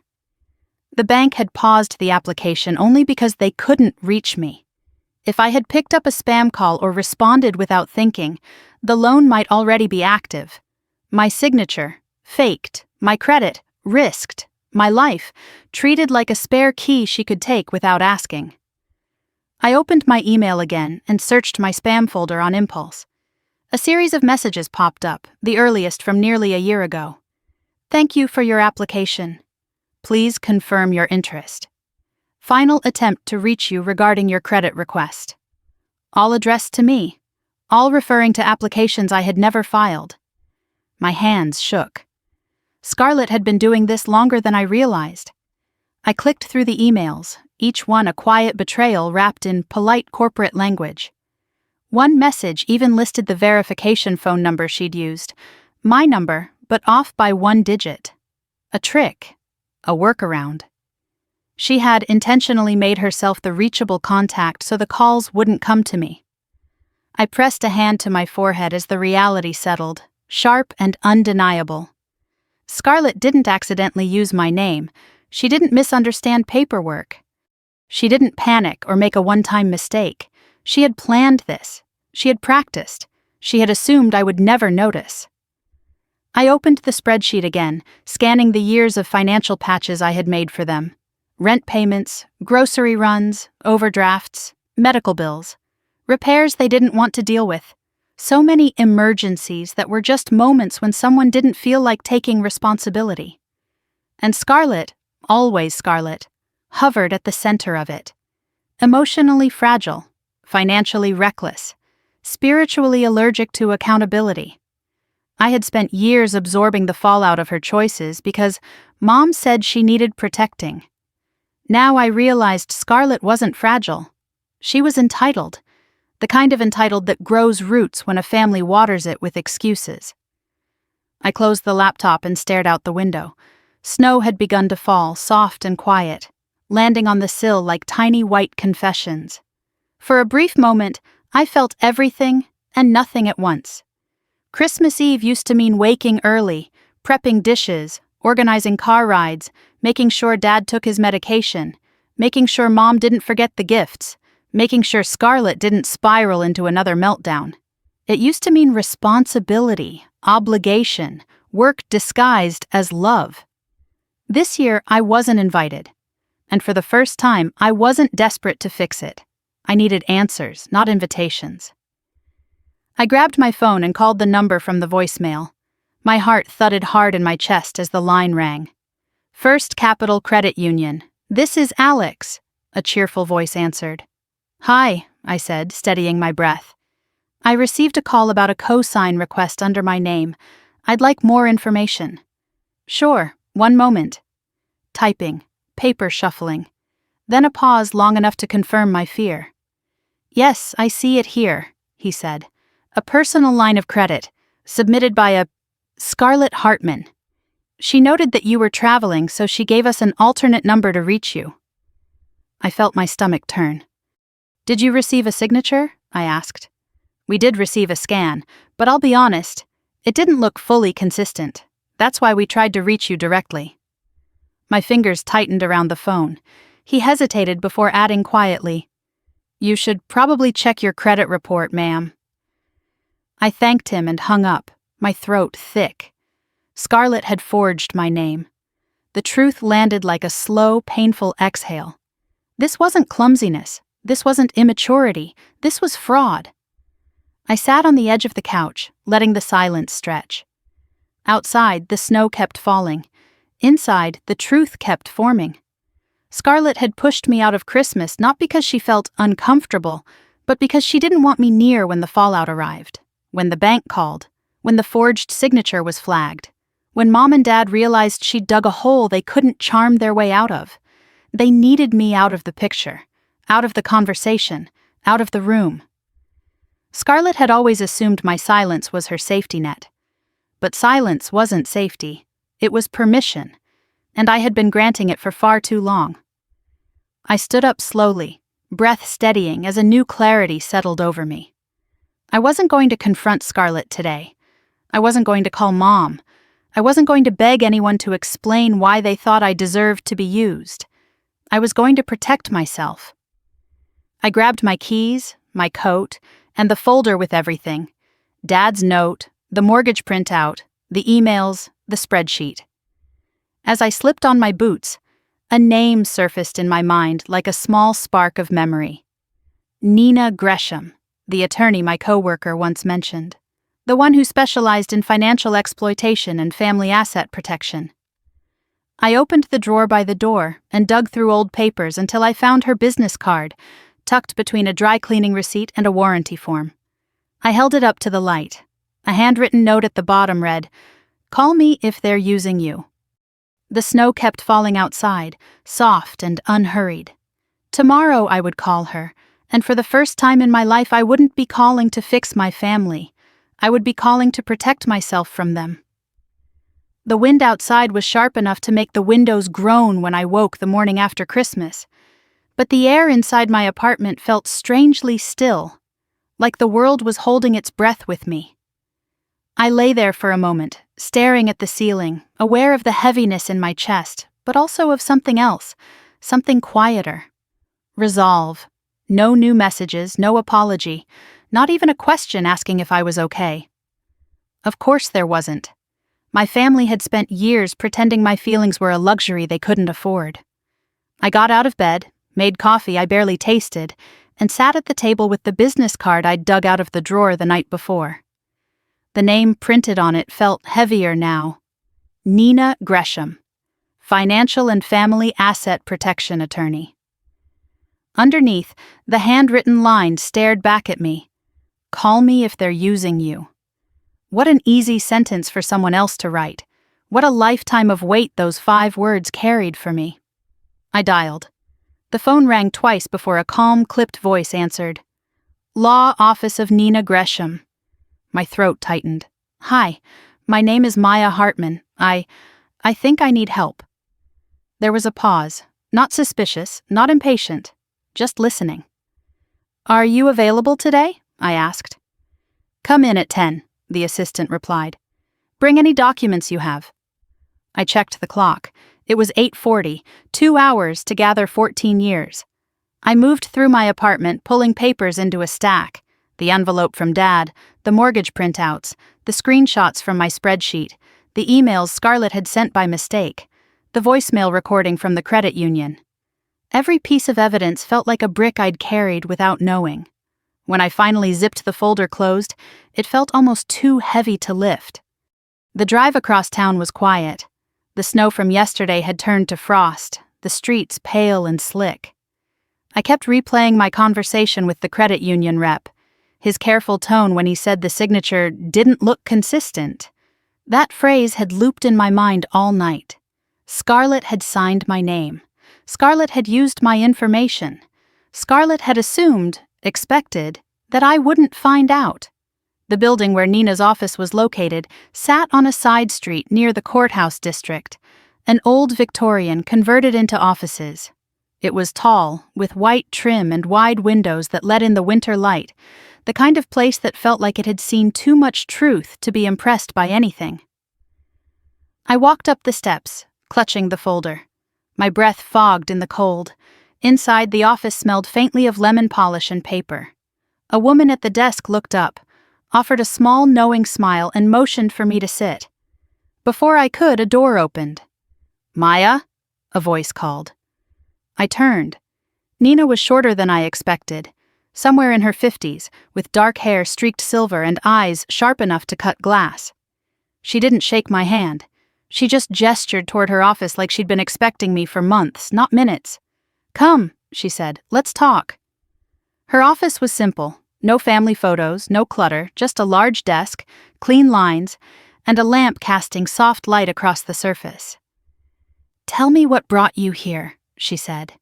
The bank had paused the application only because they couldn't reach me. If I had picked up a spam call or responded without thinking, the loan might already be active. My signature, faked, my credit, risked, my life, treated like a spare key she could take without asking. I opened my email again and searched my spam folder on impulse. A series of messages popped up, the earliest from nearly a year ago. Thank you for your application. Please confirm your interest. Final attempt to reach you regarding your credit request. All addressed to me, all referring to applications I had never filed. My hands shook. Scarlett had been doing this longer than I realized. I clicked through the emails, each one a quiet betrayal wrapped in polite corporate language. One message even listed the verification phone number she'd used. My number, but off by one digit. A trick. A workaround. She had intentionally made herself the reachable contact so the calls wouldn't come to me. I pressed a hand to my forehead as the reality settled, sharp and undeniable. Scarlett didn't accidentally use my name. She didn't misunderstand paperwork. She didn't panic or make a one-time mistake. She had planned this. She had practiced. She had assumed I would never notice. I opened the spreadsheet again, scanning the years of financial patches I had made for them. Rent payments, grocery runs, overdrafts, medical bills. Repairs they didn't want to deal with. So many emergencies that were just moments when someone didn't feel like taking responsibility. And Scarlett, always Scarlett, hovered at the center of it. Emotionally fragile, financially reckless, spiritually allergic to accountability. I had spent years absorbing the fallout of her choices because Mom said she needed protecting. Now I realized Scarlett wasn't fragile. She was entitled. The kind of entitled that grows roots when a family waters it with excuses. I closed the laptop and stared out the window. Snow had begun to fall, soft and quiet, landing on the sill like tiny white confessions. For a brief moment, I felt everything and nothing at once. Christmas Eve used to mean waking early, prepping dishes, organizing car rides, making sure Dad took his medication, making sure Mom didn't forget the gifts, making sure Scarlett didn't spiral into another meltdown. It used to mean responsibility, obligation, work disguised as love. This year, I wasn't invited. And for the first time, I wasn't desperate to fix it. I needed answers, not invitations. I grabbed my phone and called the number from the voicemail. My heart thudded hard in my chest as the line rang. First Capital Credit Union. This is Alex, a cheerful voice answered. Hi, I said, steadying my breath. I received a call about a cosign request under my name. I'd like more information. Sure, one moment. Typing, paper shuffling. Then a pause long enough to confirm my fear. Yes, I see it here, he said. A personal line of credit, submitted by a Scarlett Hartman. She noted that you were traveling, so she gave us an alternate number to reach you. I felt my stomach turn. Did you receive a signature? I asked. We did receive a scan, but I'll be honest, it didn't look fully consistent. That's why we tried to reach you directly. My fingers tightened around the phone. He hesitated before adding quietly, You should probably check your credit report, ma'am. I thanked him and hung up, my throat thick. Scarlett had forged my name. The truth landed like a slow, painful exhale. This wasn't clumsiness. This wasn't immaturity. This was fraud. I sat on the edge of the couch, letting the silence stretch. Outside, the snow kept falling. Inside, the truth kept forming. Scarlett had pushed me out of Christmas not because she felt uncomfortable, but because she didn't want me near when the fallout arrived, when the bank called, when the forged signature was flagged, when Mom and Dad realized she'd dug a hole they couldn't charm their way out of. They needed me out of the picture, out of the conversation, out of the room. Scarlett had always assumed my silence was her safety net. But silence wasn't safety. It was permission, and I had been granting it for far too long. I stood up slowly, breath steadying as a new clarity settled over me. I wasn't going to confront Scarlett today. I wasn't going to call Mom. I wasn't going to beg anyone to explain why they thought I deserved to be used. I was going to protect myself. I grabbed my keys, my coat, and the folder with everything. Dad's note, the mortgage printout, the emails, the spreadsheet. As I slipped on my boots, a name surfaced in my mind like a small spark of memory. Nina Gresham, the attorney my coworker once mentioned. The one who specialized in financial exploitation and family asset protection. I opened the drawer by the door and dug through old papers until I found her business card, tucked between a dry cleaning receipt and a warranty form. I held it up to the light. A handwritten note at the bottom read, "Call me if they're using you." The snow kept falling outside, soft and unhurried. Tomorrow I would call her, and for the first time in my life I wouldn't be calling to fix my family. I would be calling to protect myself from them. The wind outside was sharp enough to make the windows groan when I woke the morning after Christmas, but the air inside my apartment felt strangely still, like the world was holding its breath with me. I lay there for a moment, staring at the ceiling, aware of the heaviness in my chest, but also of something else, something quieter. Resolve. No new messages, no apology, not even a question asking if I was okay. Of course there wasn't. My family had spent years pretending my feelings were a luxury they couldn't afford. I got out of bed, made coffee I barely tasted, and sat at the table with the business card I'd dug out of the drawer the night before. The name printed on it felt heavier now. Nina Gresham, Financial and Family Asset Protection Attorney. Underneath, the handwritten line stared back at me. "Call me if they're using you." What an easy sentence for someone else to write. What a lifetime of weight those 5 words carried for me. I dialed. The phone rang twice before a calm, clipped voice answered. "Law Office of Nina Gresham." My throat tightened. "Hi, my name is Maya Hartman. I think I need help." There was a pause, not suspicious, not impatient, just listening. "Are you available today?" I asked. "Come in at 10, the assistant replied. "Bring any documents you have." I checked the clock. It was 8:40, 2 hours to gather 14 years. I moved through my apartment, pulling papers into a stack. The envelope from Dad, the mortgage printouts, the screenshots from my spreadsheet, the emails Scarlett had sent by mistake, the voicemail recording from the credit union. Every piece of evidence felt like a brick I'd carried without knowing. When I finally zipped the folder closed, it felt almost too heavy to lift. The drive across town was quiet. The snow from yesterday had turned to frost, the streets pale and slick. I kept replaying my conversation with the credit union rep, his careful tone when he said the signature didn't look consistent. That phrase had looped in my mind all night. Scarlett had signed my name. Scarlett had used my information. Scarlett had assumed, expected, that I wouldn't find out. The building where Nina's office was located sat on a side street near the courthouse district, an old Victorian converted into offices. It was tall, with white trim and wide windows that let in the winter light, the kind of place that felt like it had seen too much truth to be impressed by anything. I walked up the steps, clutching the folder. My breath fogged in the cold. Inside, the office smelled faintly of lemon polish and paper. A woman at the desk looked up, offered a small, knowing smile, and motioned for me to sit. Before I could, a door opened. "Maya?" a voice called. I turned. Nina was shorter than I expected, somewhere in her 50s, with dark hair streaked silver and eyes sharp enough to cut glass. She didn't shake my hand. She just gestured toward her office like she'd been expecting me for months, not minutes. "Come," she said, "let's talk." Her office was simple. No family photos, no clutter, just a large desk, clean lines, and a lamp casting soft light across the surface. "Tell me what brought you here," she said.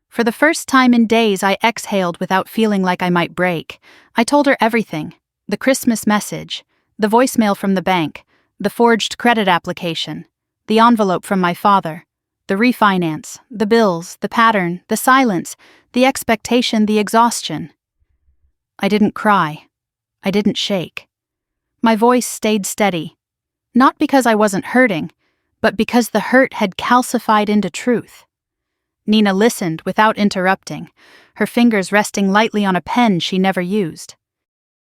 For the first time in days, I exhaled without feeling like I might break. I told her everything: the Christmas message, the voicemail from the bank, the forged credit application, the envelope from my father, the refinance, the bills, the pattern, the silence, the expectation, the exhaustion. I didn't cry. I didn't shake. My voice stayed steady, not because I wasn't hurting, but because the hurt had calcified into truth. Nina listened without interrupting, her fingers resting lightly on a pen she never used.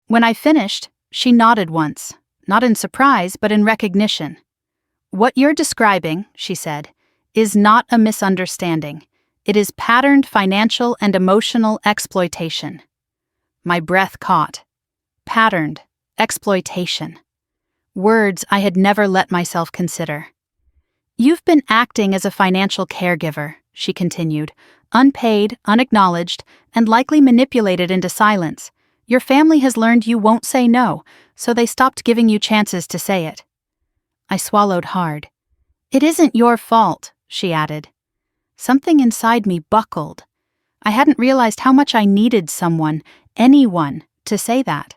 When I finished, she nodded once, not in surprise but in recognition. "What you're describing," she said, "is not a misunderstanding. It is patterned financial and emotional exploitation." My breath caught. Patterned exploitation. Words I had never let myself consider. "You've been acting as a financial caregiver," she continued, "unpaid, unacknowledged, and likely manipulated into silence. Your family has learned you won't say no, so they stopped giving you chances to say it." I swallowed hard. "It isn't your fault," she added. Something inside me buckled. I hadn't realized how much I needed someone, anyone, to say that.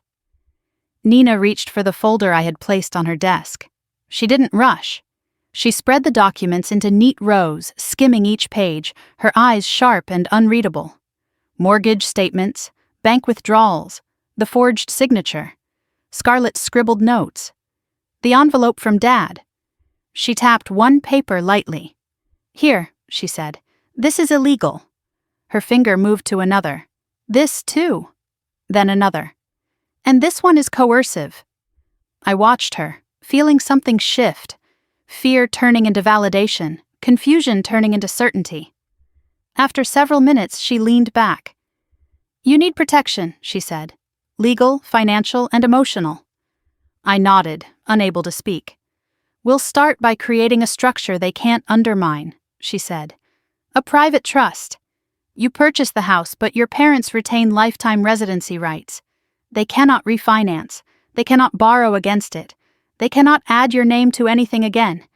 Nina reached for the folder I had placed on her desk. She didn't rush. She spread the documents into neat rows, skimming each page, her eyes sharp and unreadable. Mortgage statements, bank withdrawals, the forged signature, Scarlett's scribbled notes, the envelope from Dad. She tapped one paper lightly. "Here," she said, "this is illegal." Her finger moved to another. "This, too." Then another. "And this one is coercive." I watched her, feeling something shift, fear turning into validation, confusion turning into certainty. After several minutes, she leaned back. "You need protection," she said. "Legal, financial, and emotional." I nodded, unable to speak. "We'll start by creating a structure they can't undermine," she said. "A private trust. You purchase the house, but your parents retain lifetime residency rights. They cannot refinance. They cannot borrow against it. They cannot add your name to anything again.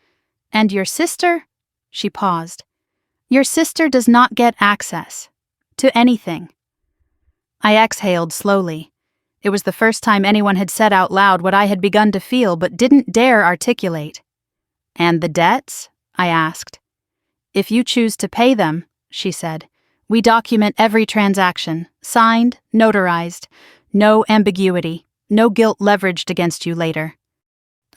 And your sister?" She paused. "Your sister does not get access to anything." I exhaled slowly. It was the first time anyone had said out loud what I had begun to feel but didn't dare articulate. "And the debts?" I asked. "If you choose to pay them," she said, "we document every transaction, signed, notarized, no ambiguity, no guilt leveraged against you later."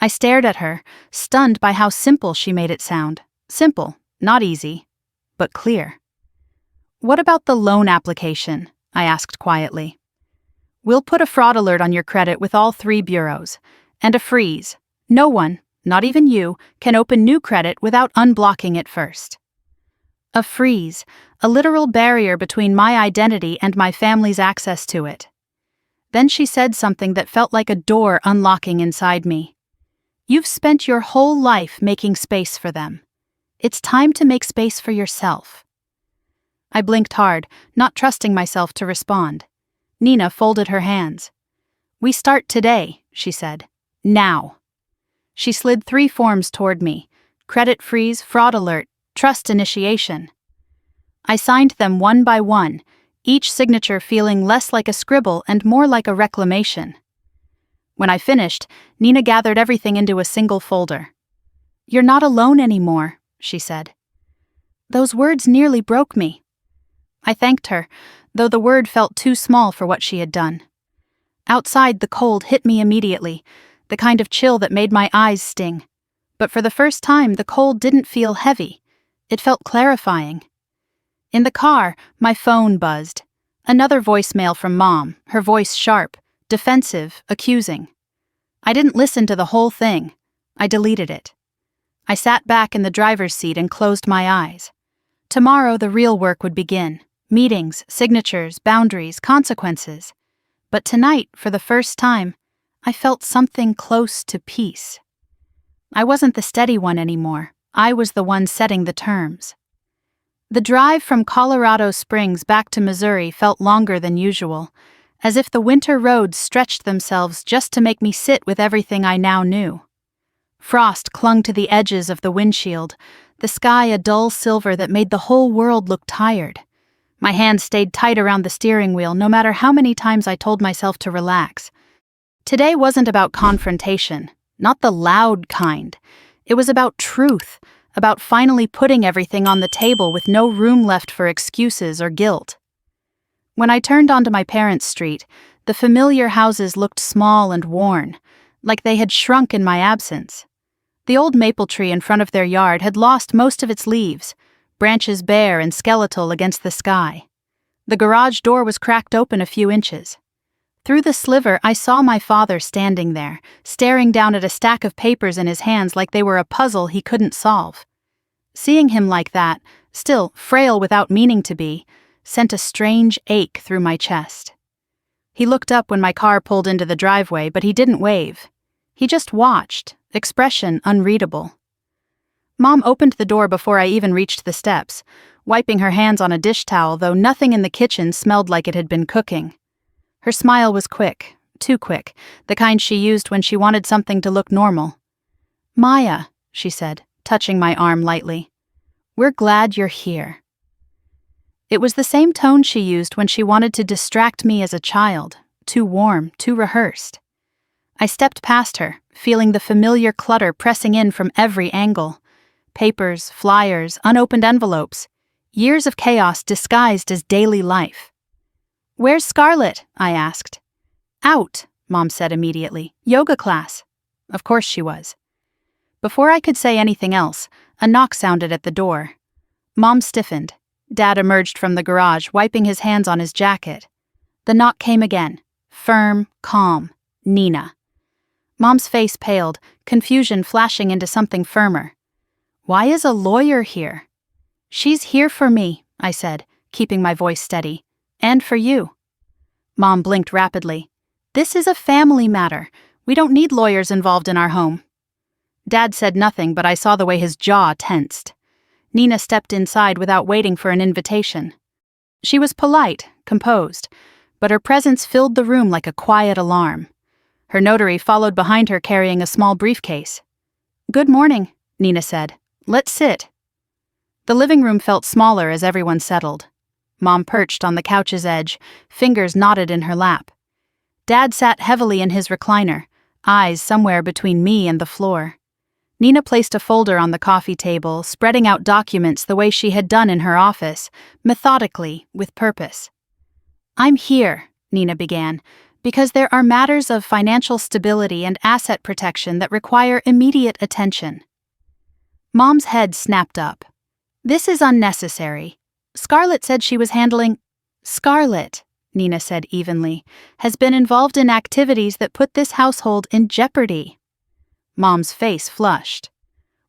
I stared at her, stunned by how simple she made it sound. Simple, not easy, but clear. "What about the loan application?" I asked quietly. "We'll put a fraud alert on your credit with all 3 bureaus, and a freeze. No one, not even you, can open new credit without unblocking it first." A freeze, a literal barrier between my identity and my family's access to it. Then she said something that felt like a door unlocking inside me. "You've spent your whole life making space for them. It's time to make space for yourself." I blinked hard, not trusting myself to respond. Nina folded her hands. "We start today," she said. "Now." She slid 3 forms toward me: credit freeze, fraud alert, trust initiation. I signed them one by one, each signature feeling less like a scribble and more like a reclamation. When I finished, Nina gathered everything into a single folder. "You're not alone anymore," she said. Those words nearly broke me. I thanked her, though the word felt too small for what she had done. Outside, the cold hit me immediately, the kind of chill that made my eyes sting. But for the first time, the cold didn't feel heavy. It felt clarifying. In the car, my phone buzzed. Another voicemail from Mom, her voice sharp, defensive, accusing. I didn't listen to the whole thing. I deleted it. I sat back in the driver's seat and closed my eyes. Tomorrow, the real work would begin. Meetings, signatures, boundaries, consequences. But tonight, for the first time, I felt something close to peace. I wasn't the steady one anymore. I was the one setting the terms. The drive from Colorado Springs back to Missouri felt longer than usual, as if the winter roads stretched themselves just to make me sit with everything I now knew. Frost clung to the edges of the windshield, the sky a dull silver that made the whole world look tired. My hands stayed tight around the steering wheel no matter how many times I told myself to relax. Today wasn't about confrontation, not the loud kind. It was about truth, about finally putting everything on the table with no room left for excuses or guilt. When I turned onto my parents' street, the familiar houses looked small and worn, like they had shrunk in my absence. The old maple tree in front of their yard had lost most of its leaves, branches bare and skeletal against the sky. The garage door was cracked open a few inches. Through the sliver, I saw my father standing there, staring down at a stack of papers in his hands like they were a puzzle he couldn't solve. Seeing him like that, still frail without meaning to be, sent a strange ache through my chest. He looked up when my car pulled into the driveway, but he didn't wave. He just watched, expression unreadable. Mom opened the door before I even reached the steps, wiping her hands on a dish towel, though nothing in the kitchen smelled like it had been cooking. Her smile was quick, too quick, the kind she used when she wanted something to look normal. "Maya," she said, touching my arm lightly. "We're glad you're here." It was the same tone she used when she wanted to distract me as a child, too warm, too rehearsed. I stepped past her, feeling the familiar clutter pressing in from every angle. Papers, flyers, unopened envelopes. Years of chaos disguised as daily life. "Where's Scarlett?" I asked. "Out," Mom said immediately. "Yoga class." Of course she was. Before I could say anything else, a knock sounded at the door. Mom stiffened. Dad emerged from the garage, wiping his hands on his jacket. The knock came again. Firm, calm. Nina. Mom's face paled, confusion flashing into something firmer. "Why is a lawyer here?" "She's here for me," I said, keeping my voice steady. "And for you." Mom blinked rapidly. "This is a family matter. We don't need lawyers involved in our home." Dad said nothing, but I saw the way his jaw tensed. Nina stepped inside without waiting for an invitation. She was polite, composed, but her presence filled the room like a quiet alarm. Her notary followed behind her carrying a small briefcase. "Good morning," Nina said. "Let's sit." The living room felt smaller as everyone settled. Mom perched on the couch's edge, fingers knotted in her lap. Dad sat heavily in his recliner, eyes somewhere between me and the floor. Nina placed a folder on the coffee table, spreading out documents the way she had done in her office, methodically, with purpose. "I'm here," Nina began, "because there are matters of financial stability and asset protection that require immediate attention." Mom's head snapped up. "This is unnecessary. Scarlett said she was handling—" "Scarlett," Nina said evenly, "has been involved in activities that put this household in jeopardy." Mom's face flushed.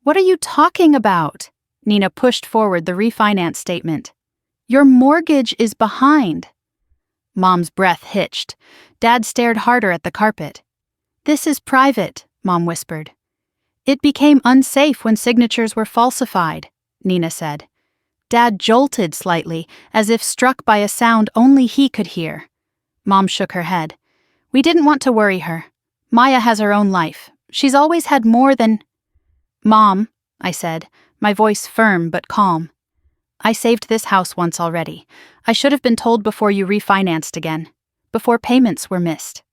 "What are you talking about?" Nina pushed forward the refinance statement. "Your mortgage is behind." Mom's breath hitched. Dad stared harder at the carpet. "This is private," Mom whispered. "It became unsafe when signatures were falsified," Nina said. Dad jolted slightly, as if struck by a sound only he could hear. Mom shook her head. "We didn't want to worry her. Maya has her own life. She's always had more than—" "Mom," I said, my voice firm but calm. "I saved this house once already. I should have been told before you refinanced again, before payments were missed."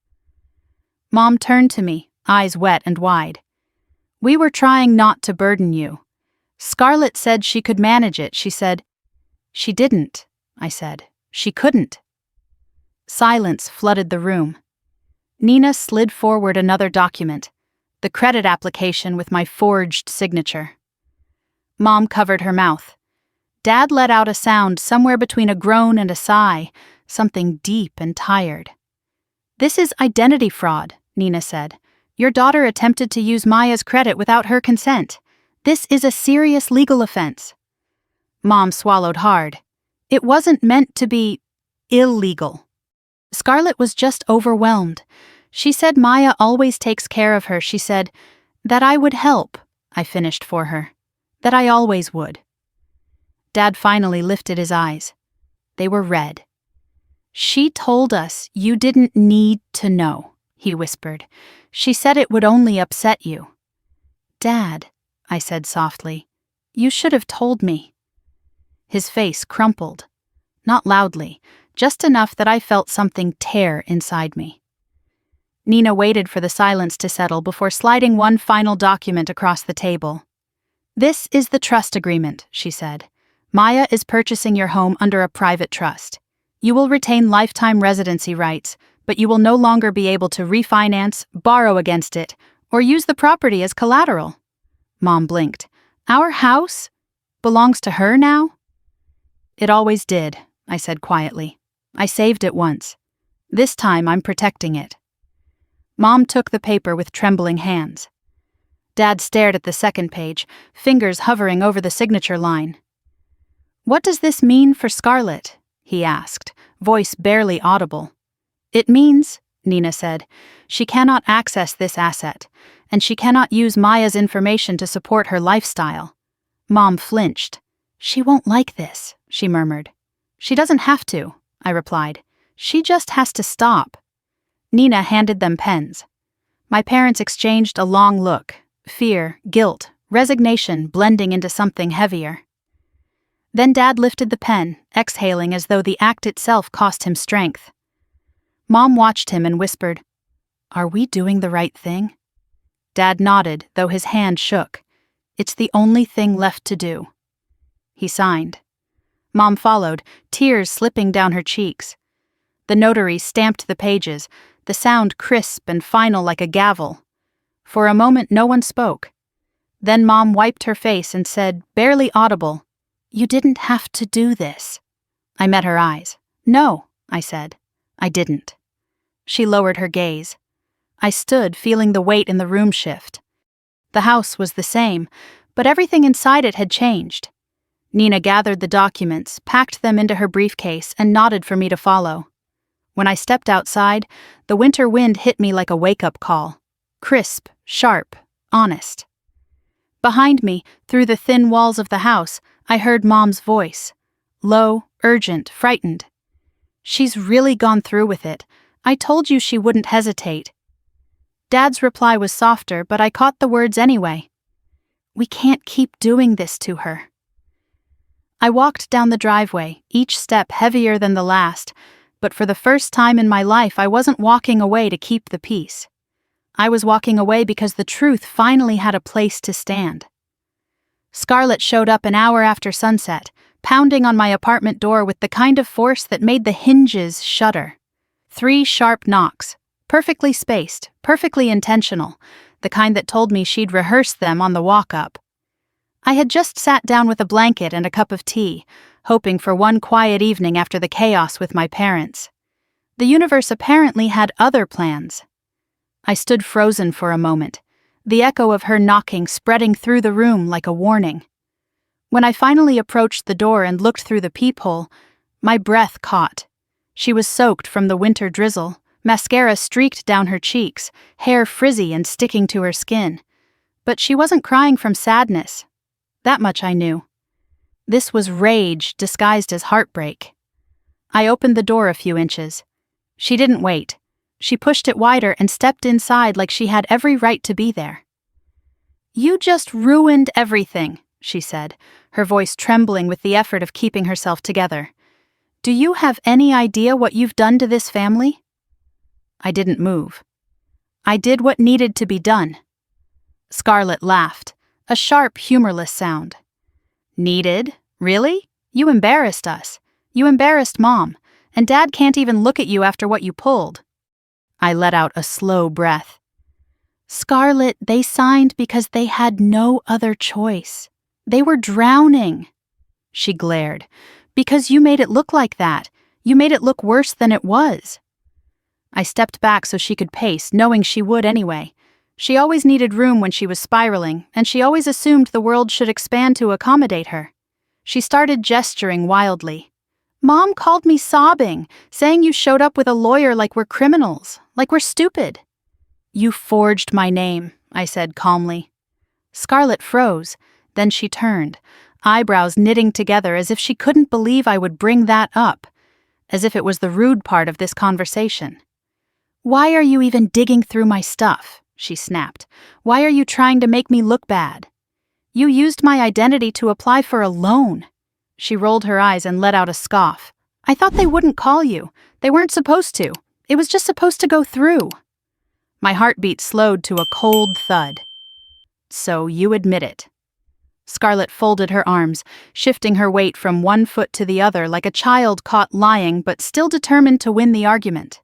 Mom turned to me, eyes wet and wide. "We were trying not to burden you. Scarlett said she could manage it. She said—" "She didn't," I said. "She couldn't." Silence flooded the room. Nina slid forward another document, the credit application with my forged signature. Mom covered her mouth. Dad let out a sound somewhere between a groan and a sigh, something deep and tired. "This is identity fraud," Nina said. "Your daughter attempted to use Maya's credit without her consent. This is a serious legal offense." Mom swallowed hard. "It wasn't meant to be illegal. Scarlett was just overwhelmed. She said Maya always takes care of her. She said, That I would help, I finished for her. That I always would. Dad finally lifted his eyes. They were red. She told us you didn't need to know, he whispered. She said it would only upset you. Dad, I said softly, you should have told me. His face crumpled. Not loudly, just enough that I felt something tear inside me. Nina waited for the silence to settle before sliding one final document across the table. This is the trust agreement, she said. Maya is purchasing your home under a private trust. You will retain lifetime residency rights, but you will no longer be able to refinance, borrow against it, or use the property as collateral. Mom blinked. Our house belongs to her now? It always did, I said quietly. I saved it once. This time I'm protecting it. Mom took the paper with trembling hands. Dad stared at the second page, fingers hovering over the signature line. What does this mean for Scarlett? He asked, voice barely audible. It means, Nina said, she cannot access this asset, and she cannot use Maya's information to support her lifestyle. Mom flinched. She won't like this, she murmured. She doesn't have to, I replied. She just has to stop. Nina handed them pens. My parents exchanged a long look, fear, guilt, resignation blending into something heavier. Then Dad lifted the pen, exhaling as though the act itself cost him strength. Mom watched him and whispered, Are we doing the right thing? Dad nodded, though his hand shook. It's the only thing left to do. He signed. Mom followed, tears slipping down her cheeks. The notary stamped the pages, the sound crisp and final like a gavel. For a moment no one spoke. Then Mom wiped her face and said, barely audible, You didn't have to do this. I met her eyes. No, I said. I didn't. She lowered her gaze. I stood, feeling the weight in the room shift. The house was the same, but everything inside it had changed. Nina gathered the documents, packed them into her briefcase, and nodded for me to follow. When I stepped outside, the winter wind hit me like a wake-up call. Crisp, sharp, honest. Behind me, through the thin walls of the house, I heard Mom's voice. Low, urgent, frightened. She's really gone through with it. I told you she wouldn't hesitate. Dad's reply was softer, but I caught the words anyway. We can't keep doing this to her. I walked down the driveway, each step heavier than the last, but for the first time in my life I wasn't walking away to keep the peace. I was walking away because the truth finally had a place to stand. Scarlett showed up an hour after sunset, pounding on my apartment door with the kind of force that made the hinges shudder. 3 sharp knocks, perfectly spaced, perfectly intentional, the kind that told me she'd rehearsed them on the walk-up. I had just sat down with a blanket and a cup of tea, hoping for one quiet evening after the chaos with my parents. The universe apparently had other plans. I stood frozen for a moment, the echo of her knocking spreading through the room like a warning. When I finally approached the door and looked through the peephole, my breath caught. She was soaked from the winter drizzle, mascara streaked down her cheeks, hair frizzy and sticking to her skin. But she wasn't crying from sadness. That much I knew. This was rage disguised as heartbreak. I opened the door a few inches. She didn't wait. She pushed it wider and stepped inside like she had every right to be there. You just ruined everything, she said, her voice trembling with the effort of keeping herself together. Do you have any idea what you've done to this family? I didn't move. I did what needed to be done. Scarlett laughed, a sharp, humorless sound. Needed? Really? You embarrassed us. You embarrassed Mom, and Dad can't even look at you after what you pulled. I let out a slow breath. Scarlett, they signed because they had no other choice. They were drowning. She glared. Because you made it look like that. You made it look worse than it was. I stepped back so she could pace, knowing she would anyway. She always needed room when she was spiraling, and she always assumed the world should expand to accommodate her. She started gesturing wildly. Mom called me sobbing, saying you showed up with a lawyer like we're criminals, like we're stupid. You forged my name, I said calmly. Scarlett froze, then she turned, eyebrows knitting together as if she couldn't believe I would bring that up, as if it was the rude part of this conversation. "Why are you even digging through my stuff?" she snapped. "Why are you trying to make me look bad? You used my identity to apply for a loan." She rolled her eyes and let out a scoff. "I thought they wouldn't call you. They weren't supposed to. It was just supposed to go through." My heartbeat slowed to a cold thud. "So you admit it." Scarlett folded her arms, shifting her weight from one foot to the other like a child caught lying but still determined to win the argument.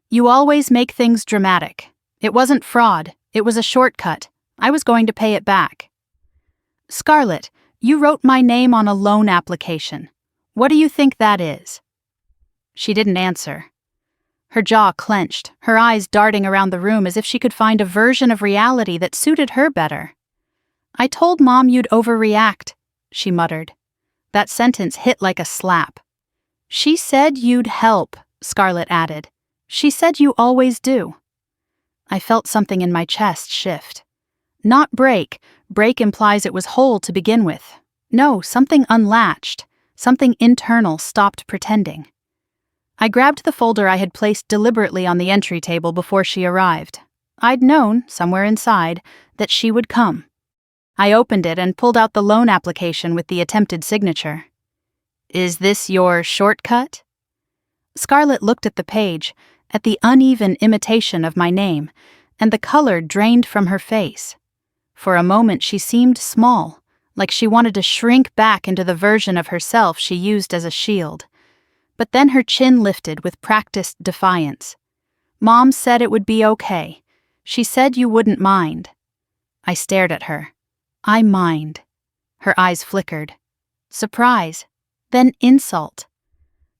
"You always make things dramatic. It wasn't fraud. It was a shortcut. I was going to pay it back." "Scarlett, you wrote my name on a loan application. What do you think that is?" She didn't answer. Her jaw clenched, her eyes darting around the room as if she could find a version of reality that suited her better. "I told Mom you'd overreact," she muttered. That sentence hit like a slap. "She said you'd help," Scarlett added. "She said you always do." I felt something in my chest shift. Not break. Break implies it was whole to begin with. No, something unlatched. Something internal stopped pretending. I grabbed the folder I had placed deliberately on the entry table before she arrived. I'd known, somewhere inside, that she would come. I opened it and pulled out the loan application with the attempted signature. "Is this your shortcut?" Scarlett looked at the page, at the uneven imitation of my name, and the color drained from her face. For a moment she seemed small, like she wanted to shrink back into the version of herself she used as a shield. But then her chin lifted with practiced defiance. "Mom said it would be okay. She said you wouldn't mind." I stared at her. "I mind." Her eyes flickered. Surprise. Then insult.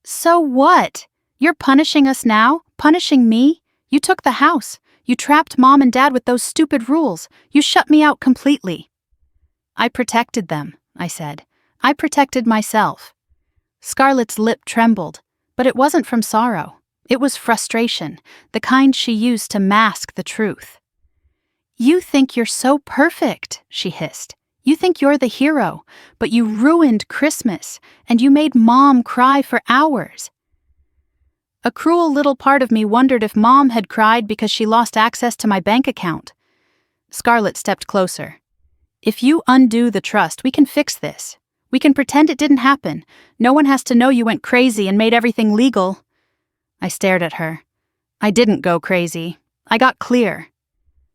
"So what? You're punishing us now? Punishing me? You took the house. You trapped Mom and Dad with those stupid rules. You shut me out completely." "I protected them," I said. "I protected myself." Scarlett's lip trembled, but it wasn't from sorrow. It was frustration, the kind she used to mask the truth. "You think you're so perfect," she hissed. "You think you're the hero, but you ruined Christmas, and you made Mom cry for hours." A cruel little part of me wondered if Mom had cried because she lost access to my bank account. Scarlett stepped closer. "If you undo the trust, we can fix this. We can pretend it didn't happen. No one has to know you went crazy and made everything legal." I stared at her. "I didn't go crazy. I got clear."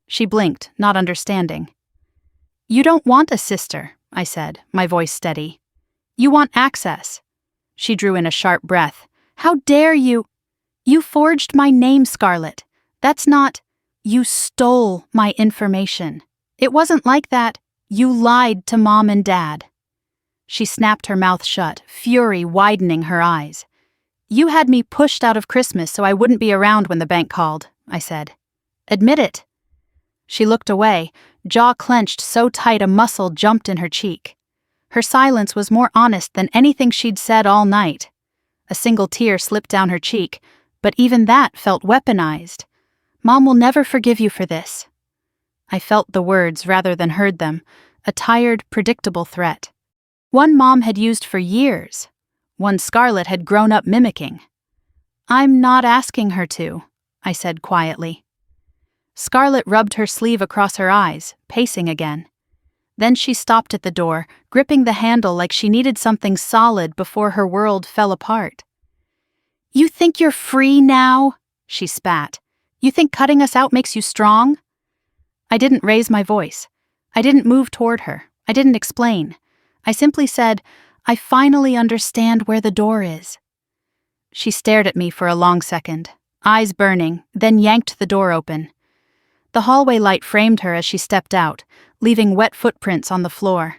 She blinked, not understanding. "You don't want a sister," I said, my voice steady. "You want access." She drew in a sharp breath. "How dare you? You forged my name, Scarlett. That's not... You stole my information. It wasn't like that. You lied to Mom and Dad." She snapped her mouth shut, fury widening her eyes. "You had me pushed out of Christmas so I wouldn't be around when the bank called," I said. "Admit it." She looked away, jaw clenched so tight a muscle jumped in her cheek. Her silence was more honest than anything she'd said all night. A single tear slipped down her cheek, but even that felt weaponized. "Mom will never forgive you for this." I felt the words rather than heard them, a tired, predictable threat. One Mom had used for years. One Scarlett had grown up mimicking. "I'm not asking her to," I said quietly. Scarlett rubbed her sleeve across her eyes, pacing again. Then she stopped at the door, gripping the handle like she needed something solid before her world fell apart. "You think you're free now?" she spat. "You think cutting us out makes you strong?" I didn't raise my voice. I didn't move toward her. I didn't explain. I simply said, "I finally understand where the door is." She stared at me for a long second, eyes burning, then yanked the door open. The hallway light framed her as she stepped out, leaving wet footprints on the floor.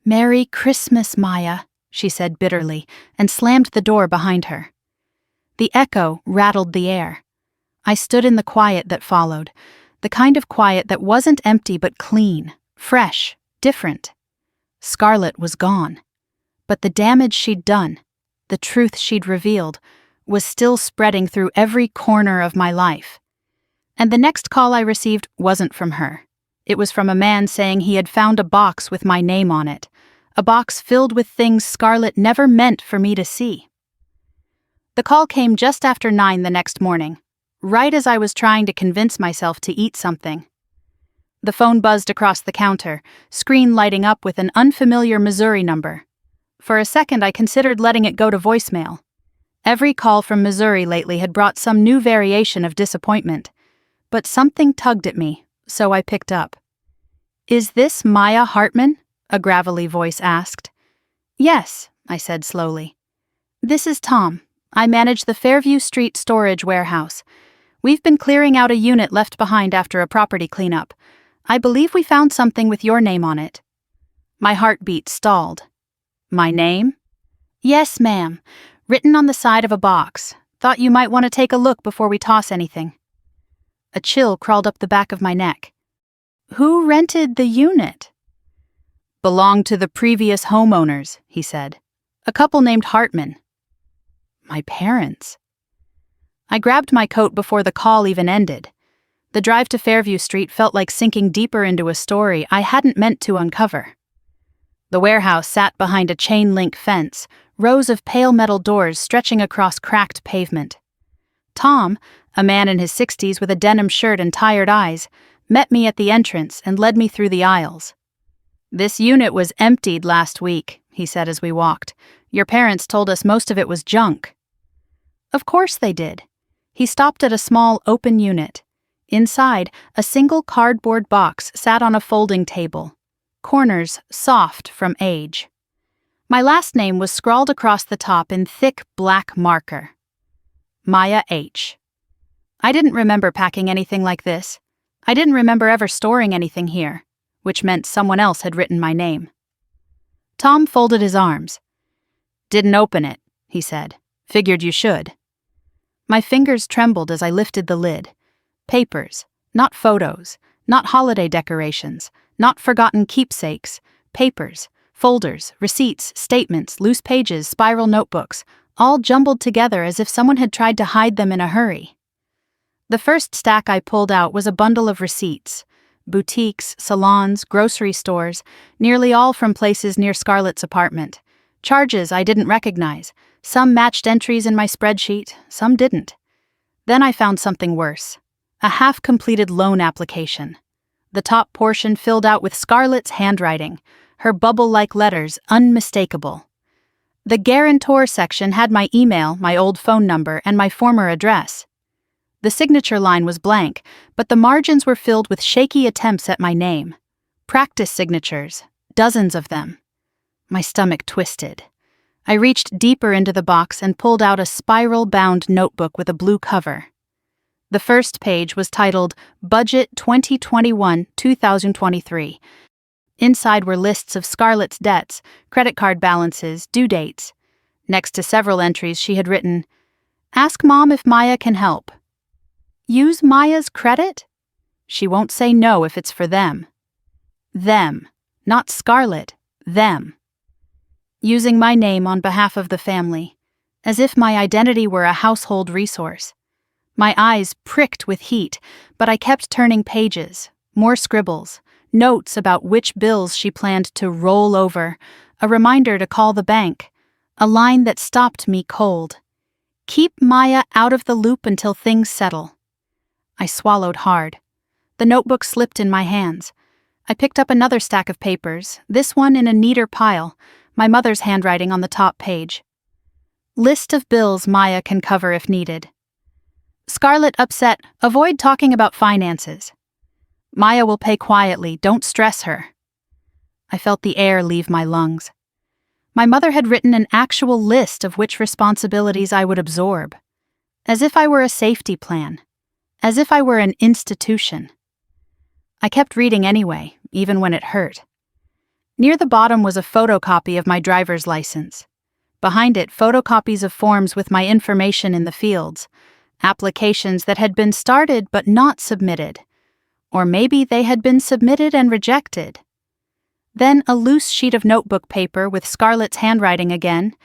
"Merry Christmas, Maya," she said bitterly, and slammed the door behind her. The echo rattled the air. I stood in the quiet that followed, the kind of quiet that wasn't empty but clean, fresh, different. Scarlett was gone. But the damage she'd done, the truth she'd revealed, was still spreading through every corner of my life. And the next call I received wasn't from her. It was from a man saying he had found a box with my name on it, a box filled with things Scarlett never meant for me to see. The call came just after 9 the next morning, right as I was trying to convince myself to eat something. The phone buzzed across the counter, screen lighting up with an unfamiliar Missouri number. For a second, I considered letting it go to voicemail. Every call from Missouri lately had brought some new variation of disappointment, but something tugged at me, so I picked up. "Is this Maya Hartman?" a gravelly voice asked. "Yes," I said slowly. "This is Tom. I manage the Fairview Street storage warehouse. We've been clearing out a unit left behind after a property cleanup. I believe we found something with your name on it." My heartbeat stalled. "My name?" "Yes, ma'am. Written on the side of a box. Thought you might want to take a look before we toss anything." A chill crawled up the back of my neck. "Who rented the unit?" "Belonged to the previous homeowners," he said. "A couple named Hartman." My parents. I grabbed my coat before the call even ended. The drive to Fairview Street felt like sinking deeper into a story I hadn't meant to uncover. The warehouse sat behind a chain-link fence, rows of pale metal doors stretching across cracked pavement. Tom, a man in his 60s with a denim shirt and tired eyes, met me at the entrance and led me through the aisles. "This unit was emptied last week," he said as we walked. "Your parents told us most of it was junk." Of course they did. He stopped at a small open unit. Inside, a single cardboard box sat on a folding table, corners soft from age. My last name was scrawled across the top in thick black marker. Maya H. I didn't remember packing anything like this. I didn't remember ever storing anything here, which meant someone else had written my name. Tom folded his arms. "Didn't open it," he said. "Figured you should." My fingers trembled as I lifted the lid. Papers, not photos, not holiday decorations, not forgotten keepsakes. Papers, folders, receipts, statements, loose pages, spiral notebooks, all jumbled together as if someone had tried to hide them in a hurry. The first stack I pulled out was a bundle of receipts. Boutiques, salons, grocery stores, nearly all from places near Scarlett's apartment. Charges I didn't recognize. Some matched entries in my spreadsheet, some didn't. Then I found something worse. A half-completed loan application. The top portion filled out with Scarlett's handwriting, her bubble-like letters unmistakable. The guarantor section had my email, my old phone number, and my former address. The signature line was blank, but the margins were filled with shaky attempts at my name. Practice signatures, dozens of them. My stomach twisted. I reached deeper into the box and pulled out a spiral-bound notebook with a blue cover. The first page was titled Budget 2021-2023. Inside were lists of Scarlett's debts, credit card balances, due dates. Next to several entries she had written, "Ask Mom if Maya can help." Use Maya's credit? She won't say no if it's for them. Them, not Scarlett, them. Using my name on behalf of the family, as if my identity were a household resource. My eyes pricked with heat, but I kept turning pages, more scribbles, notes about which bills she planned to roll over, a reminder to call the bank, a line that stopped me cold. Keep Maya out of the loop until things settle. I swallowed hard. The notebook slipped in my hands. I picked up another stack of papers, this one in a neater pile, my mother's handwriting on the top page. List of bills Maya can cover if needed. Scarlett upset, avoid talking about finances. Maya will pay quietly, don't stress her. I felt the air leave my lungs. My mother had written an actual list of which responsibilities I would absorb, as if I were a safety plan, as if I were an institution. I kept reading anyway, even when it hurt. Near the bottom was a photocopy of my driver's license. Behind it, photocopies of forms with my information in the fields, applications that had been started but not submitted. Or maybe they had been submitted and rejected. Then a loose sheet of notebook paper with Scarlett's handwriting again,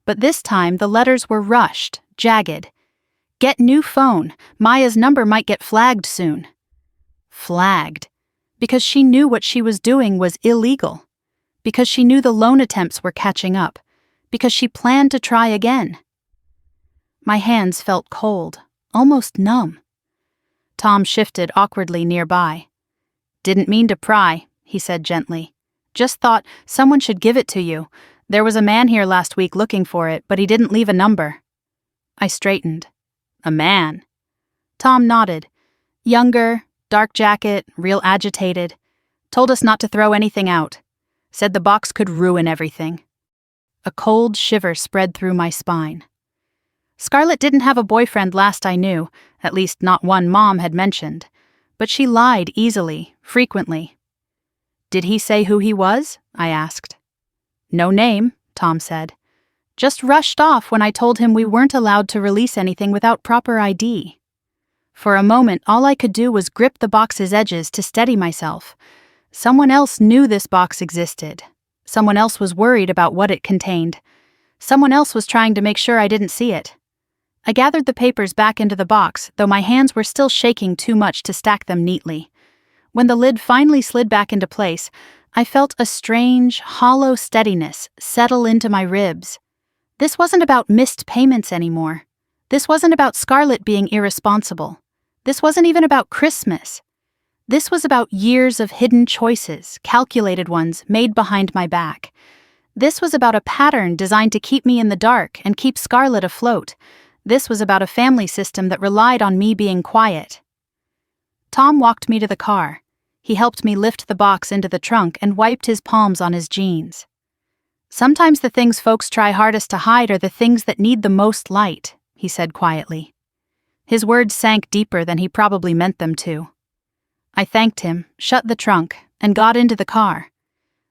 but this time the letters were rushed, jagged. Get new phone. Maya's number might get flagged soon. Flagged. Because she knew what she was doing was illegal. Because she knew the loan attempts were catching up. Because she planned to try again. My hands felt cold, almost numb. Tom shifted awkwardly nearby. "Didn't mean to pry," he said gently. "Just thought someone should give it to you. There was a man here last week looking for it, but he didn't leave a number." I straightened. "A man?" Tom nodded. Younger, dark jacket, real agitated. Told us not to throw anything out. Said the box could ruin everything. A cold shiver spread through my spine. Scarlett didn't have a boyfriend last I knew, at least not one Mom had mentioned. But she lied easily, frequently. "Did he say who he was?" I asked. "No name," Tom said. "Just rushed off when I told him we weren't allowed to release anything without proper ID." For a moment, all I could do was grip the box's edges to steady myself. Someone else knew this box existed. Someone else was worried about what it contained. Someone else was trying to make sure I didn't see it. I gathered the papers back into the box, though my hands were still shaking too much to stack them neatly. When the lid finally slid back into place, I felt a strange, hollow steadiness settle into my ribs. This wasn't about missed payments anymore. This wasn't about Scarlett being irresponsible. This wasn't even about Christmas. This was about years of hidden choices, calculated ones, made behind my back. This was about a pattern designed to keep me in the dark and keep Scarlett afloat. This was about a family system that relied on me being quiet. Tom walked me to the car. He helped me lift the box into the trunk and wiped his palms on his jeans. "Sometimes the things folks try hardest to hide are the things that need the most light," he said quietly. His words sank deeper than he probably meant them to. I thanked him, shut the trunk, and got into the car.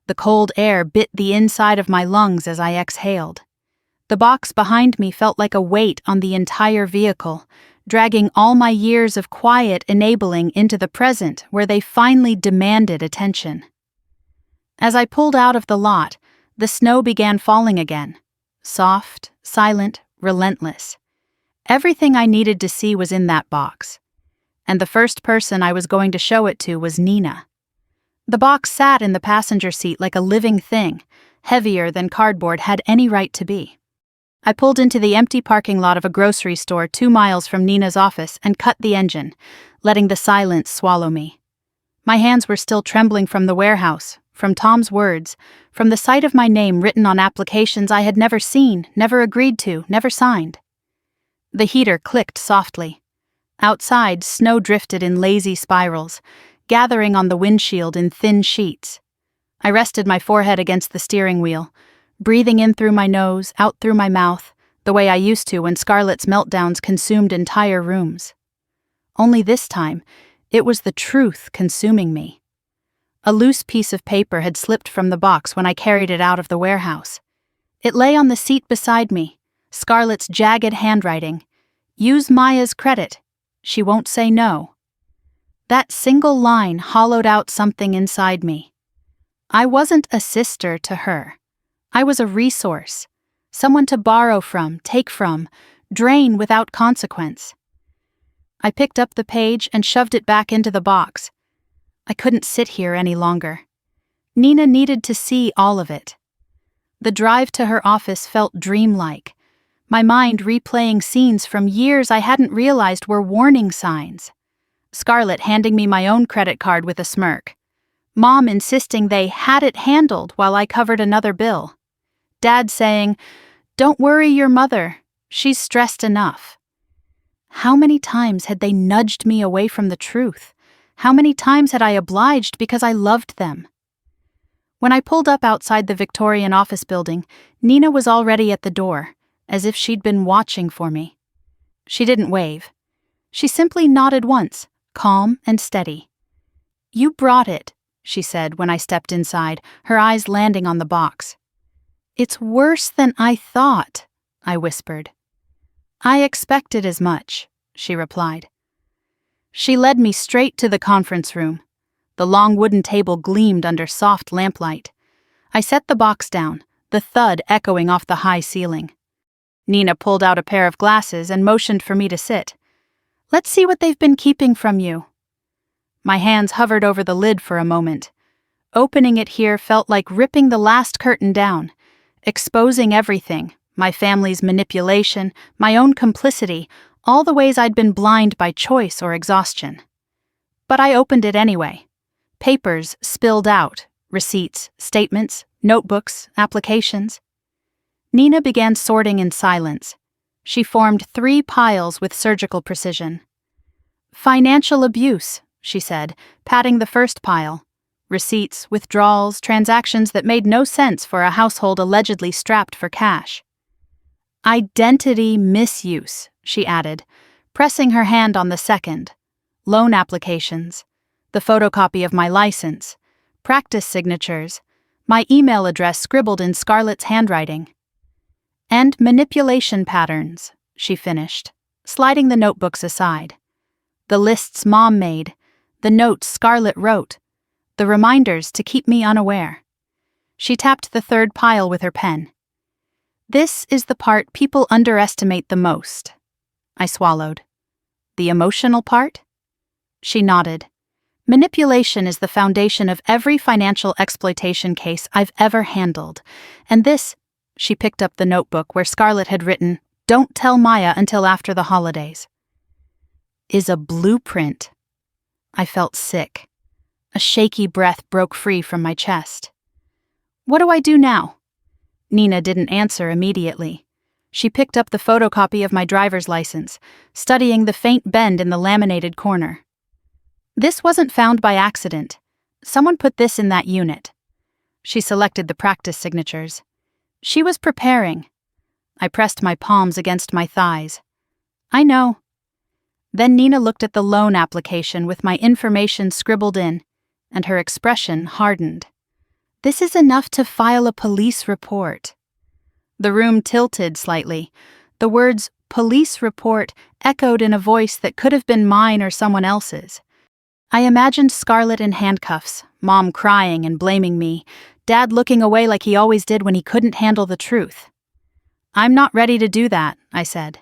The cold air bit the inside of my lungs as I exhaled. The box behind me felt like a weight on the entire vehicle, dragging all my years of quiet enabling into the present where they finally demanded attention. As I pulled out of the lot, the snow began falling again. Soft, silent, relentless. Everything I needed to see was in that box. And the first person I was going to show it to was Nina. The box sat in the passenger seat like a living thing, heavier than cardboard had any right to be. I pulled into the empty parking lot of a grocery store 2 miles from Nina's office and cut the engine, letting the silence swallow me. My hands were still trembling from the warehouse, from Tom's words, from the sight of my name written on applications I had never seen, never agreed to, never signed. The heater clicked softly. Outside, snow drifted in lazy spirals, gathering on the windshield in thin sheets. I rested my forehead against the steering wheel, breathing in through my nose, out through my mouth, the way I used to when Scarlett's meltdowns consumed entire rooms. Only this time, it was the truth consuming me. A loose piece of paper had slipped from the box when I carried it out of the warehouse. It lay on the seat beside me, Scarlett's jagged handwriting. "Use Maya's credit. She won't say no." That single line hollowed out something inside me. I wasn't a sister to her. I was a resource, someone to borrow from, take from, drain without consequence. I picked up the page and shoved it back into the box. I couldn't sit here any longer. Nina needed to see all of it. The drive to her office felt dreamlike, my mind replaying scenes from years I hadn't realized were warning signs. Scarlett handing me my own credit card with a smirk. Mom insisting they had it handled while I covered another bill. Dad saying, "Don't worry your mother, she's stressed enough." How many times had they nudged me away from the truth? How many times had I obliged because I loved them? When I pulled up outside the Victorian office building, Nina was already at the door, as if she'd been watching for me. She didn't wave. She simply nodded once, calm and steady. "You brought it," she said when I stepped inside, her eyes landing on the box. "It's worse than I thought," I whispered. "I expected as much," she replied. She led me straight to the conference room. The long wooden table gleamed under soft lamplight. I set the box down, the thud echoing off the high ceiling. Nina pulled out a pair of glasses and motioned for me to sit. "Let's see what they've been keeping from you." My hands hovered over the lid for a moment. Opening it here felt like ripping the last curtain down, exposing everything, my family's manipulation, my own complicity, all the ways I'd been blind by choice or exhaustion. But I opened it anyway. Papers spilled out, receipts, statements, notebooks, applications. Nina began sorting in silence. She formed 3 piles with surgical precision. Financial abuse, she said, patting the first pile. Receipts, withdrawals, transactions that made no sense for a household allegedly strapped for cash. Identity misuse, she added, pressing her hand on the second. Loan applications, the photocopy of my license, practice signatures, my email address scribbled in Scarlett's handwriting. And manipulation patterns, she finished, sliding the notebooks aside. The lists Mom made, the notes Scarlett wrote, the reminders to keep me unaware. She tapped the third pile with her pen. This is the part people underestimate the most. I swallowed. The emotional part? She nodded. Manipulation is the foundation of every financial exploitation case I've ever handled. And this, she picked up the notebook where Scarlett had written, "Don't tell Maya until after the holidays," is a blueprint. I felt sick. A shaky breath broke free from my chest. What do I do now? Nina didn't answer immediately. She picked up the photocopy of my driver's license, studying the faint bend in the laminated corner. This wasn't found by accident. Someone put this in that unit. She selected the practice signatures. She was preparing. I pressed my palms against my thighs. I know. Then Nina looked at the loan application with my information scribbled in, and her expression hardened. This is enough to file a police report. The room tilted slightly. The words police report echoed in a voice that could have been mine or someone else's. I imagined Scarlett in handcuffs, Mom crying and blaming me, Dad looking away like he always did when he couldn't handle the truth. I'm not ready to do that, I said.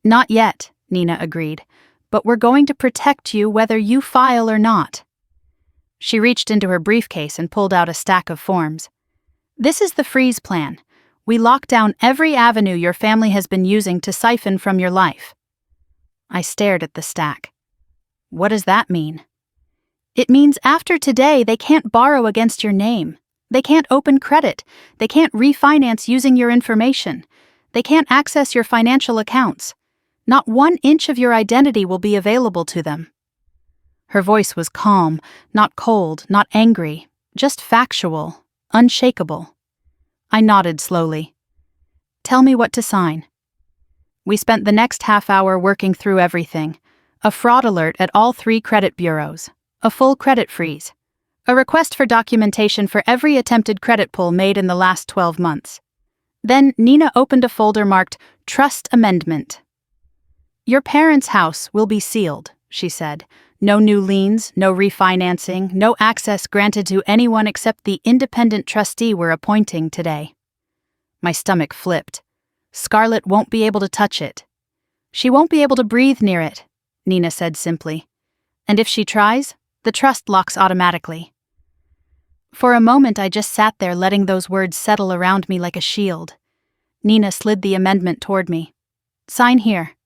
Not yet, Nina agreed, but we're going to protect you whether you file or not. She reached into her briefcase and pulled out a stack of forms. This is the freeze plan. We lock down every avenue your family has been using to siphon from your life. I stared at the stack. What does that mean? It means after today they can't borrow against your name. They can't open credit. They can't refinance using your information. They can't access your financial accounts. Not 1 inch of your identity will be available to them. Her voice was calm, not cold, not angry, just factual, unshakable. I nodded slowly. Tell me what to sign. We spent the next half hour working through everything. A fraud alert at all 3 credit bureaus. A full credit freeze. A request for documentation for every attempted credit pull made in the last 12 months. Then Nina opened a folder marked Trust Amendment. Your parents' house will be sealed, she said. No new liens, no refinancing, no access granted to anyone except the independent trustee we're appointing today. My stomach flipped. Scarlett won't be able to touch it. She won't be able to breathe near it, Nina said simply. And if she tries, the trust locks automatically. For a moment I just sat there letting those words settle around me like a shield. Nina slid the amendment toward me. Sign here.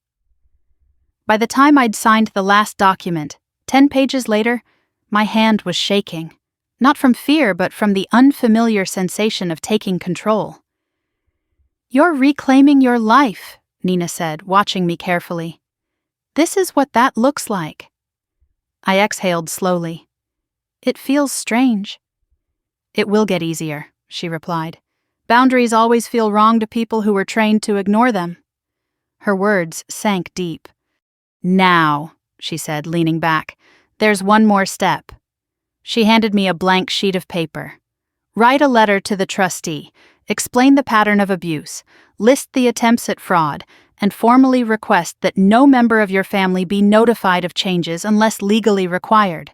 By the time I'd signed the last document, 10 pages later, my hand was shaking. Not from fear, but from the unfamiliar sensation of taking control. You're reclaiming your life, Nina said, watching me carefully. This is what that looks like. I exhaled slowly. It feels strange. It will get easier, she replied. Boundaries always feel wrong to people who were trained to ignore them. Her words sank deep. Now, she said, leaning back, there's one more step. She handed me a blank sheet of paper. Write a letter to the trustee, explain the pattern of abuse, list the attempts at fraud, and formally request that no member of your family be notified of changes unless legally required.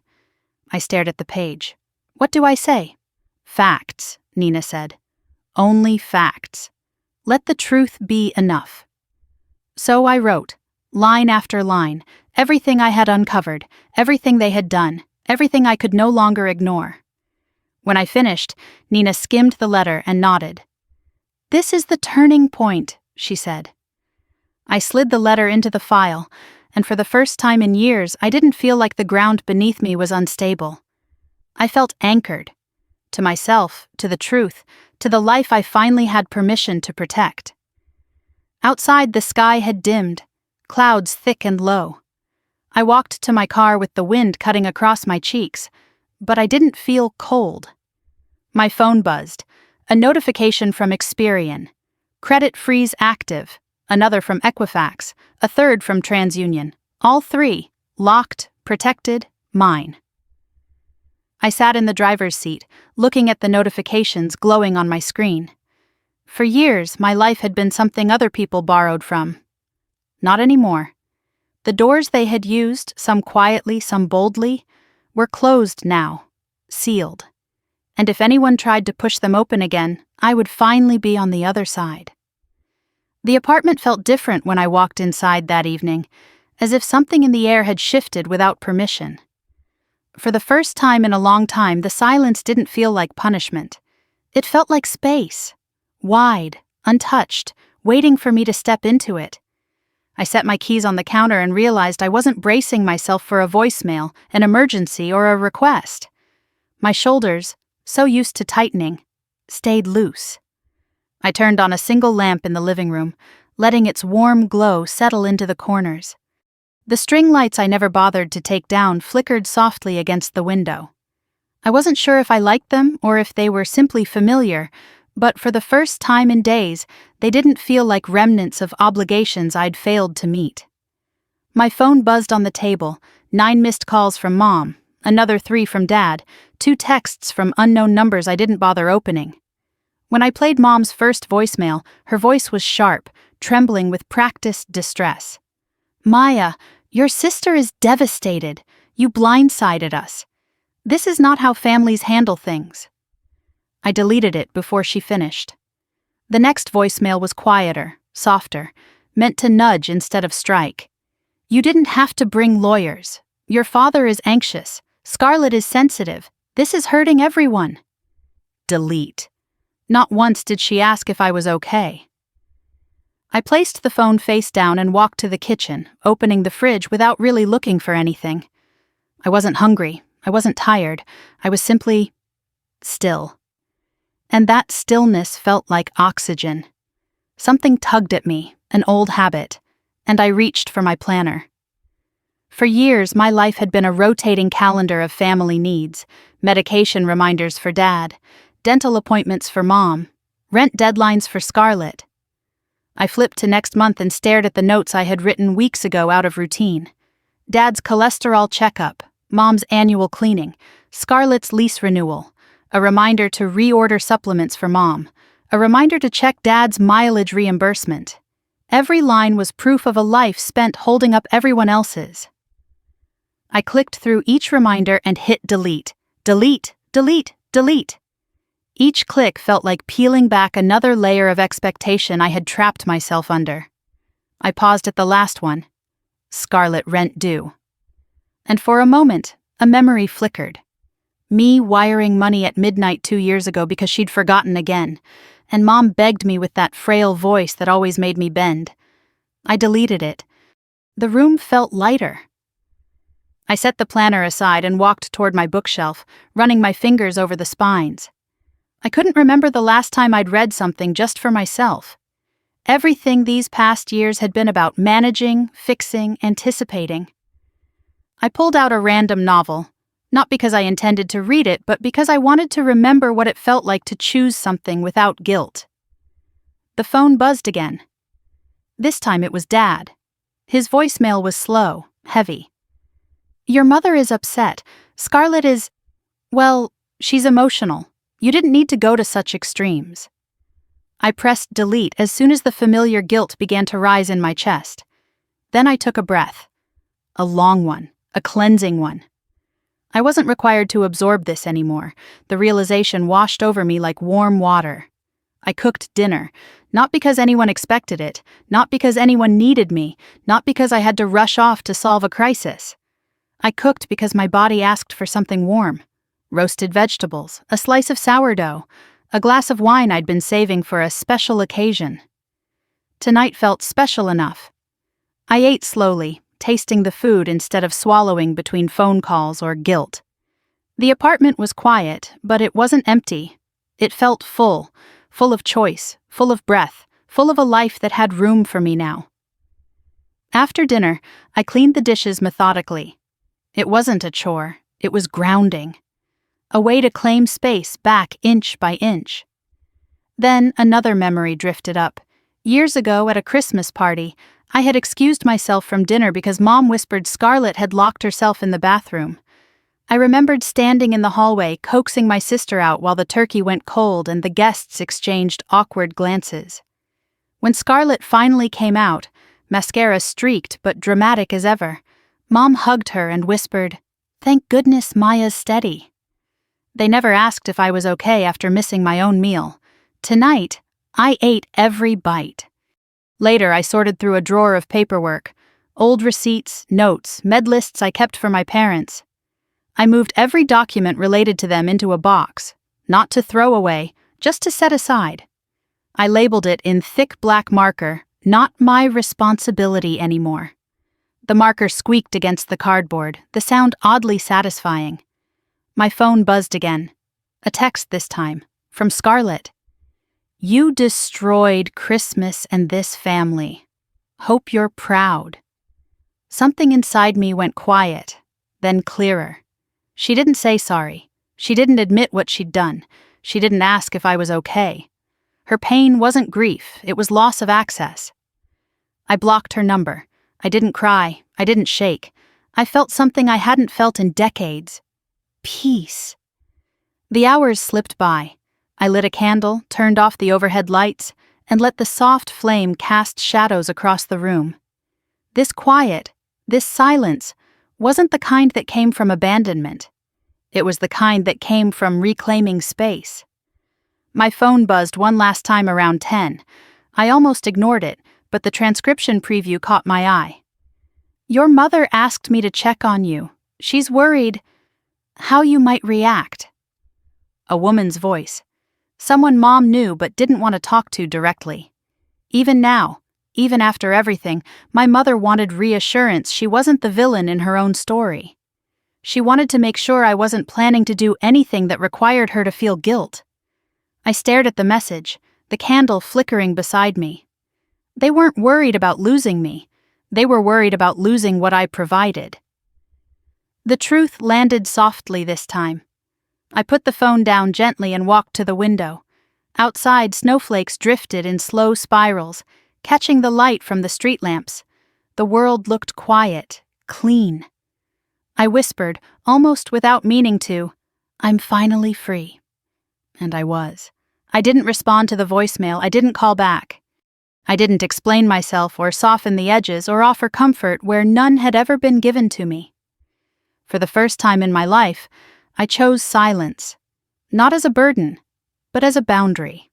I stared at the page. What do I say? Facts, Nina said. Only facts. Let the truth be enough. So I wrote, line after line, everything I had uncovered, everything they had done, everything I could no longer ignore. When I finished, Nina skimmed the letter and nodded. "This is the turning point," she said. I slid the letter into the file, and for the first time in years, I didn't feel like the ground beneath me was unstable. I felt anchored. To myself, to the truth, to the life I finally had permission to protect. Outside, the sky had dimmed, clouds thick and low. I walked to my car with the wind cutting across my cheeks, but I didn't feel cold. My phone buzzed, a notification from Experian. Credit freeze active, another from Equifax, a third from TransUnion. All three, locked, protected, mine. I sat in the driver's seat, looking at the notifications glowing on my screen. For years, my life had been something other people borrowed from. Not anymore. The doors they had used, some quietly, some boldly, were closed now, sealed. And if anyone tried to push them open again, I would finally be on the other side. The apartment felt different when I walked inside that evening, as if something in the air had shifted without permission. For the first time in a long time, the silence didn't feel like punishment. It felt like space, wide, untouched, waiting for me to step into it. I set my keys on the counter and realized I wasn't bracing myself for a voicemail, an emergency, or a request. My shoulders, so used to tightening, stayed loose. I turned on a single lamp in the living room, letting its warm glow settle into the corners. The string lights I never bothered to take down flickered softly against the window. I wasn't sure if I liked them or if they were simply familiar, but for the first time in days, they didn't feel like remnants of obligations I'd failed to meet. My phone buzzed on the table, 9 missed calls from Mom, another 3 from Dad, 2 texts from unknown numbers I didn't bother opening. When I played Mom's first voicemail, her voice was sharp, trembling with practiced distress. "Maya, your sister is devastated. You blindsided us. This is not how families handle things." I deleted it before she finished. The next voicemail was quieter, softer, meant to nudge instead of strike. "You didn't have to bring lawyers. Your father is anxious. Scarlett is sensitive. This is hurting everyone." Delete. Not once did she ask if I was okay. I placed the phone face down and walked to the kitchen, opening the fridge without really looking for anything. I wasn't hungry. I wasn't tired. I was simply still. And that stillness felt like oxygen. Something tugged at me, an old habit, and I reached for my planner. For years, my life had been a rotating calendar of family needs, medication reminders for Dad, dental appointments for Mom, rent deadlines for Scarlett. I flipped to next month and stared at the notes I had written weeks ago out of routine. Dad's cholesterol checkup, Mom's annual cleaning, Scarlett's lease renewal, a reminder to reorder supplements for Mom, a reminder to check Dad's mileage reimbursement. Every line was proof of a life spent holding up everyone else's. I clicked through each reminder and hit delete. Delete, delete, delete. Each click felt like peeling back another layer of expectation I had trapped myself under. I paused at the last one. Scarlett rent due. And for a moment, a memory flickered. Me wiring money at midnight 2 years ago because she'd forgotten again, and Mom begged me with that frail voice that always made me bend. I deleted it. The room felt lighter. I set the planner aside and walked toward my bookshelf, running my fingers over the spines. I couldn't remember the last time I'd read something just for myself. Everything these past years had been about managing, fixing, anticipating. I pulled out a random novel, not because I intended to read it, but because I wanted to remember what it felt like to choose something without guilt. The phone buzzed again. This time it was Dad. His voicemail was slow, heavy. "Your mother is upset. Scarlett is, well, she's emotional. You didn't need to go to such extremes." I pressed delete as soon as the familiar guilt began to rise in my chest. Then I took a breath. A long one, a cleansing one. I wasn't required to absorb this anymore. The realization washed over me like warm water. I cooked dinner, not because anyone expected it, not because anyone needed me, not because I had to rush off to solve a crisis. I cooked because my body asked for something warm. Roasted vegetables, a slice of sourdough, a glass of wine I'd been saving for a special occasion. Tonight felt special enough. I ate slowly, tasting the food instead of swallowing between phone calls or guilt. The apartment was quiet, but it wasn't empty. It felt full, full of choice, full of breath, full of a life that had room for me now. After dinner, I cleaned the dishes methodically. It wasn't a chore, it was grounding. A way to claim space back inch by inch. Then another memory drifted up. Years ago at a Christmas party, I had excused myself from dinner because Mom whispered Scarlett had locked herself in the bathroom. I remembered standing in the hallway, coaxing my sister out while the turkey went cold and the guests exchanged awkward glances. When Scarlett finally came out, mascara streaked but dramatic as ever, Mom hugged her and whispered, "Thank goodness Maya's steady." They never asked if I was okay after missing my own meal. Tonight, I ate every bite. Later, I sorted through a drawer of paperwork, old receipts, notes, med lists I kept for my parents. I moved every document related to them into a box, not to throw away, just to set aside. I labeled it in thick black marker, "Not my responsibility anymore." The marker squeaked against the cardboard, the sound oddly satisfying. My phone buzzed again. A text this time, from Scarlett. "You destroyed Christmas and this family. Hope you're proud." Something inside me went quiet, then clearer. She didn't say sorry. She didn't admit what she'd done. She didn't ask if I was okay. Her pain wasn't grief, it was loss of access. I blocked her number. I didn't cry. I didn't shake. I felt something I hadn't felt in decades. Peace. The hours slipped by. I lit a candle, turned off the overhead lights, and let the soft flame cast shadows across the room. This quiet, this silence, wasn't the kind that came from abandonment. It was the kind that came from reclaiming space. My phone buzzed one last time around 10. I almost ignored it, but the transcription preview caught my eye. "Your mother asked me to check on you. She's worried how you might react." A woman's voice. Someone Mom knew but didn't want to talk to directly. Even now, even after everything, my mother wanted reassurance she wasn't the villain in her own story. She wanted to make sure I wasn't planning to do anything that required her to feel guilt. I stared at the message, the candle flickering beside me. They weren't worried about losing me. They were worried about losing what I provided. The truth landed softly this time. I put the phone down gently and walked to the window. Outside, snowflakes drifted in slow spirals, catching the light from the street lamps. The world looked quiet, clean. I whispered, almost without meaning to, "I'm finally free." And I was. I didn't respond to the voicemail. I didn't call back. I didn't explain myself or soften the edges or offer comfort where none had ever been given to me. For the first time in my life, I chose silence, not as a burden, but as a boundary.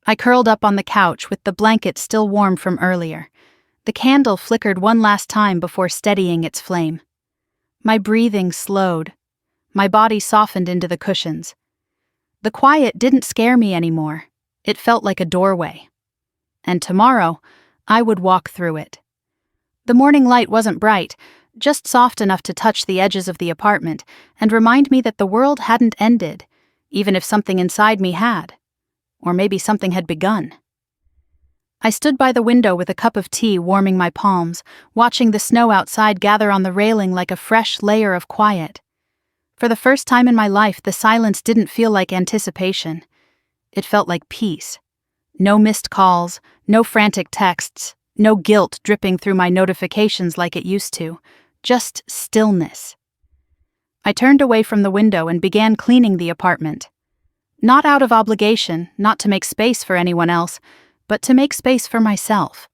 I curled up on the couch with the blanket still warm from earlier. The candle flickered one last time before steadying its flame. My breathing slowed. My body softened into the cushions. The quiet didn't scare me anymore. It felt like a doorway. And tomorrow, I would walk through it. The morning light wasn't bright, just soft enough to touch the edges of the apartment and remind me that the world hadn't ended, even if something inside me had. Or maybe something had begun. I stood by the window with a cup of tea warming my palms, watching the snow outside gather on the railing like a fresh layer of quiet. For the first time in my life, the silence didn't feel like anticipation. It felt like peace. No missed calls, no frantic texts, no guilt dripping through my notifications like it used to. Just stillness. I turned away from the window and began cleaning the apartment. Not out of obligation, not to make space for anyone else, but to make space for myself.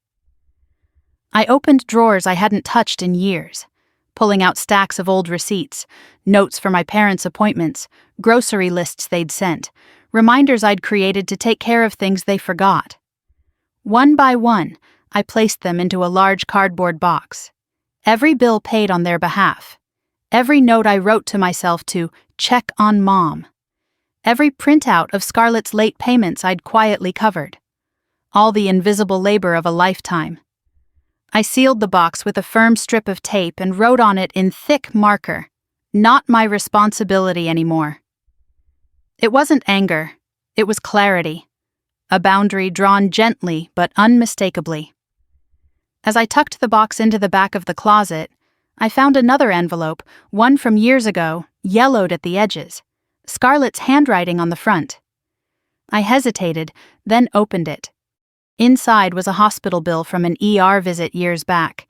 I opened drawers I hadn't touched in years, pulling out stacks of old receipts, notes for my parents' appointments, grocery lists they'd sent, reminders I'd created to take care of things they forgot. One by one, I placed them into a large cardboard box. Every bill paid on their behalf. every note I wrote to myself to check on Mom, every printout of Scarlett's late payments I'd quietly covered, all the invisible labor of a lifetime. I sealed the box with a firm strip of tape and wrote on it in thick marker, "Not my responsibility anymore." It wasn't anger, it was clarity, a boundary drawn gently but unmistakably. As I tucked the box into the back of the closet, I found another envelope, one from years ago, yellowed at the edges, Scarlett's handwriting on the front. I hesitated, then opened it. Inside was a hospital bill from an ER visit years back,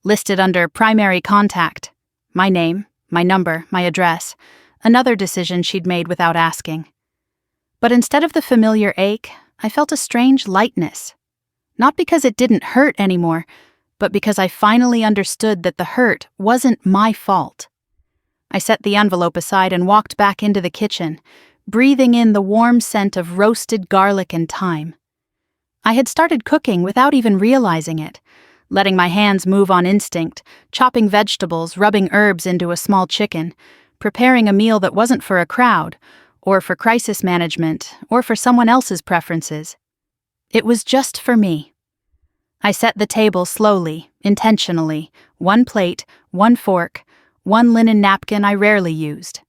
listed under primary contact. My name, my number, my address, another decision she'd made without asking. But instead of the familiar ache, I felt a strange lightness. Not because it didn't hurt anymore, but because I finally understood that the hurt wasn't my fault. I set the envelope aside and walked back into the kitchen, breathing in the warm scent of roasted garlic and thyme. I had started cooking without even realizing it, letting my hands move on instinct, chopping vegetables, rubbing herbs into a small chicken, preparing a meal that wasn't for a crowd, or for crisis management, or for someone else's preferences. It was just for me. I set the table slowly, intentionally, one plate, one fork, one linen napkin I rarely used.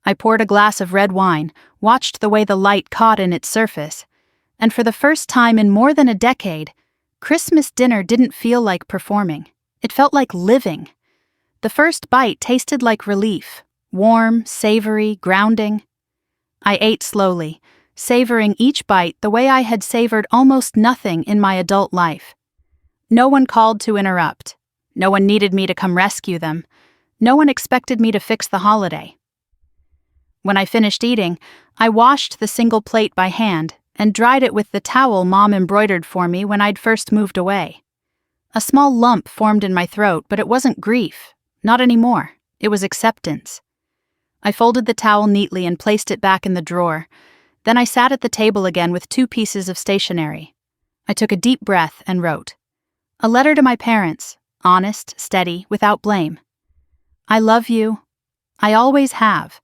I poured a glass of red wine, watched the way the light caught in its surface, and for the first time in more than a decade, Christmas dinner didn't feel like performing. It felt like living. The first bite tasted like relief, warm, savory, grounding. I ate slowly, savoring each bite the way I had savored almost nothing in my adult life. No one called to interrupt. No one needed me to come rescue them. No one expected me to fix the holiday. When I finished eating, I washed the single plate by hand and dried it with the towel Mom embroidered for me when I'd first moved away. A small lump formed in my throat, but it wasn't grief. Not anymore. It was acceptance. I folded the towel neatly and placed it back in the drawer. Then I sat at the table again with 2 pieces of stationery. I took a deep breath and wrote. A letter to my parents, honest, steady, without blame. I love you. I always have.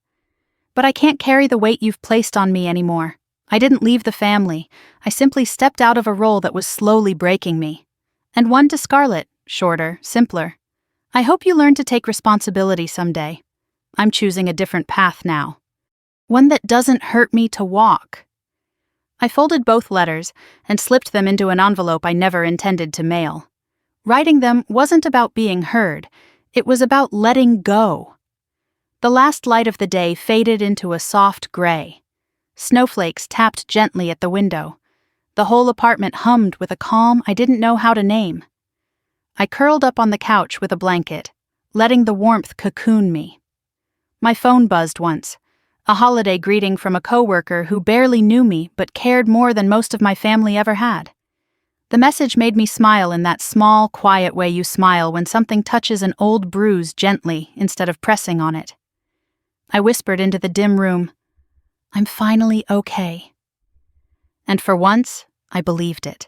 But I can't carry the weight you've placed on me anymore. I didn't leave the family. I simply stepped out of a role that was slowly breaking me. And one to Scarlett, shorter, simpler. I hope you learn to take responsibility someday. I'm choosing a different path now. One that doesn't hurt me to walk. I folded both letters and slipped them into an envelope I never intended to mail. Writing them wasn't about being heard. It was about letting go. The last light of the day faded into a soft gray. Snowflakes tapped gently at the window. The whole apartment hummed with a calm I didn't know how to name. I curled up on the couch with a blanket, letting the warmth cocoon me. My phone buzzed once, a holiday greeting from a coworker who barely knew me but cared more than most of my family ever had. The message made me smile in that small, quiet way you smile when something touches an old bruise gently instead of pressing on it. I whispered into the dim room, I'm finally okay. And for once, I believed it.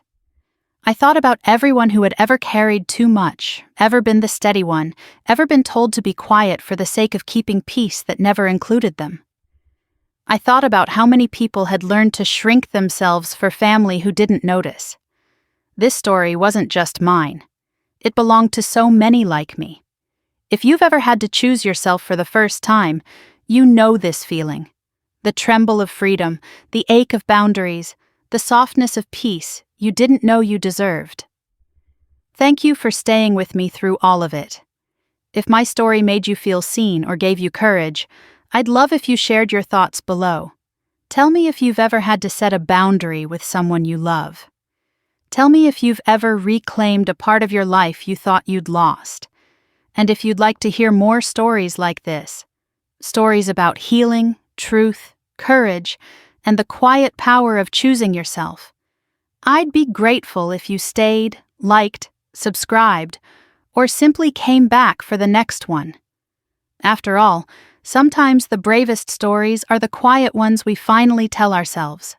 I thought about everyone who had ever carried too much, ever been the steady one, ever been told to be quiet for the sake of keeping peace that never included them. I thought about how many people had learned to shrink themselves for family who didn't notice. This story wasn't just mine. It belonged to so many like me. If you've ever had to choose yourself for the first time, you know this feeling. The tremble of freedom, the ache of boundaries, the softness of peace you didn't know you deserved. Thank you for staying with me through all of it. If my story made you feel seen or gave you courage, I'd love if you shared your thoughts below. Tell me if you've ever had to set a boundary with someone you love. Tell me if you've ever reclaimed a part of your life you thought you'd lost. And if you'd like to hear more stories like this, stories about healing, truth, courage, and the quiet power of choosing yourself, I'd be grateful if you stayed, liked, subscribed, or simply came back for the next one. After all, sometimes the bravest stories are the quiet ones we finally tell ourselves.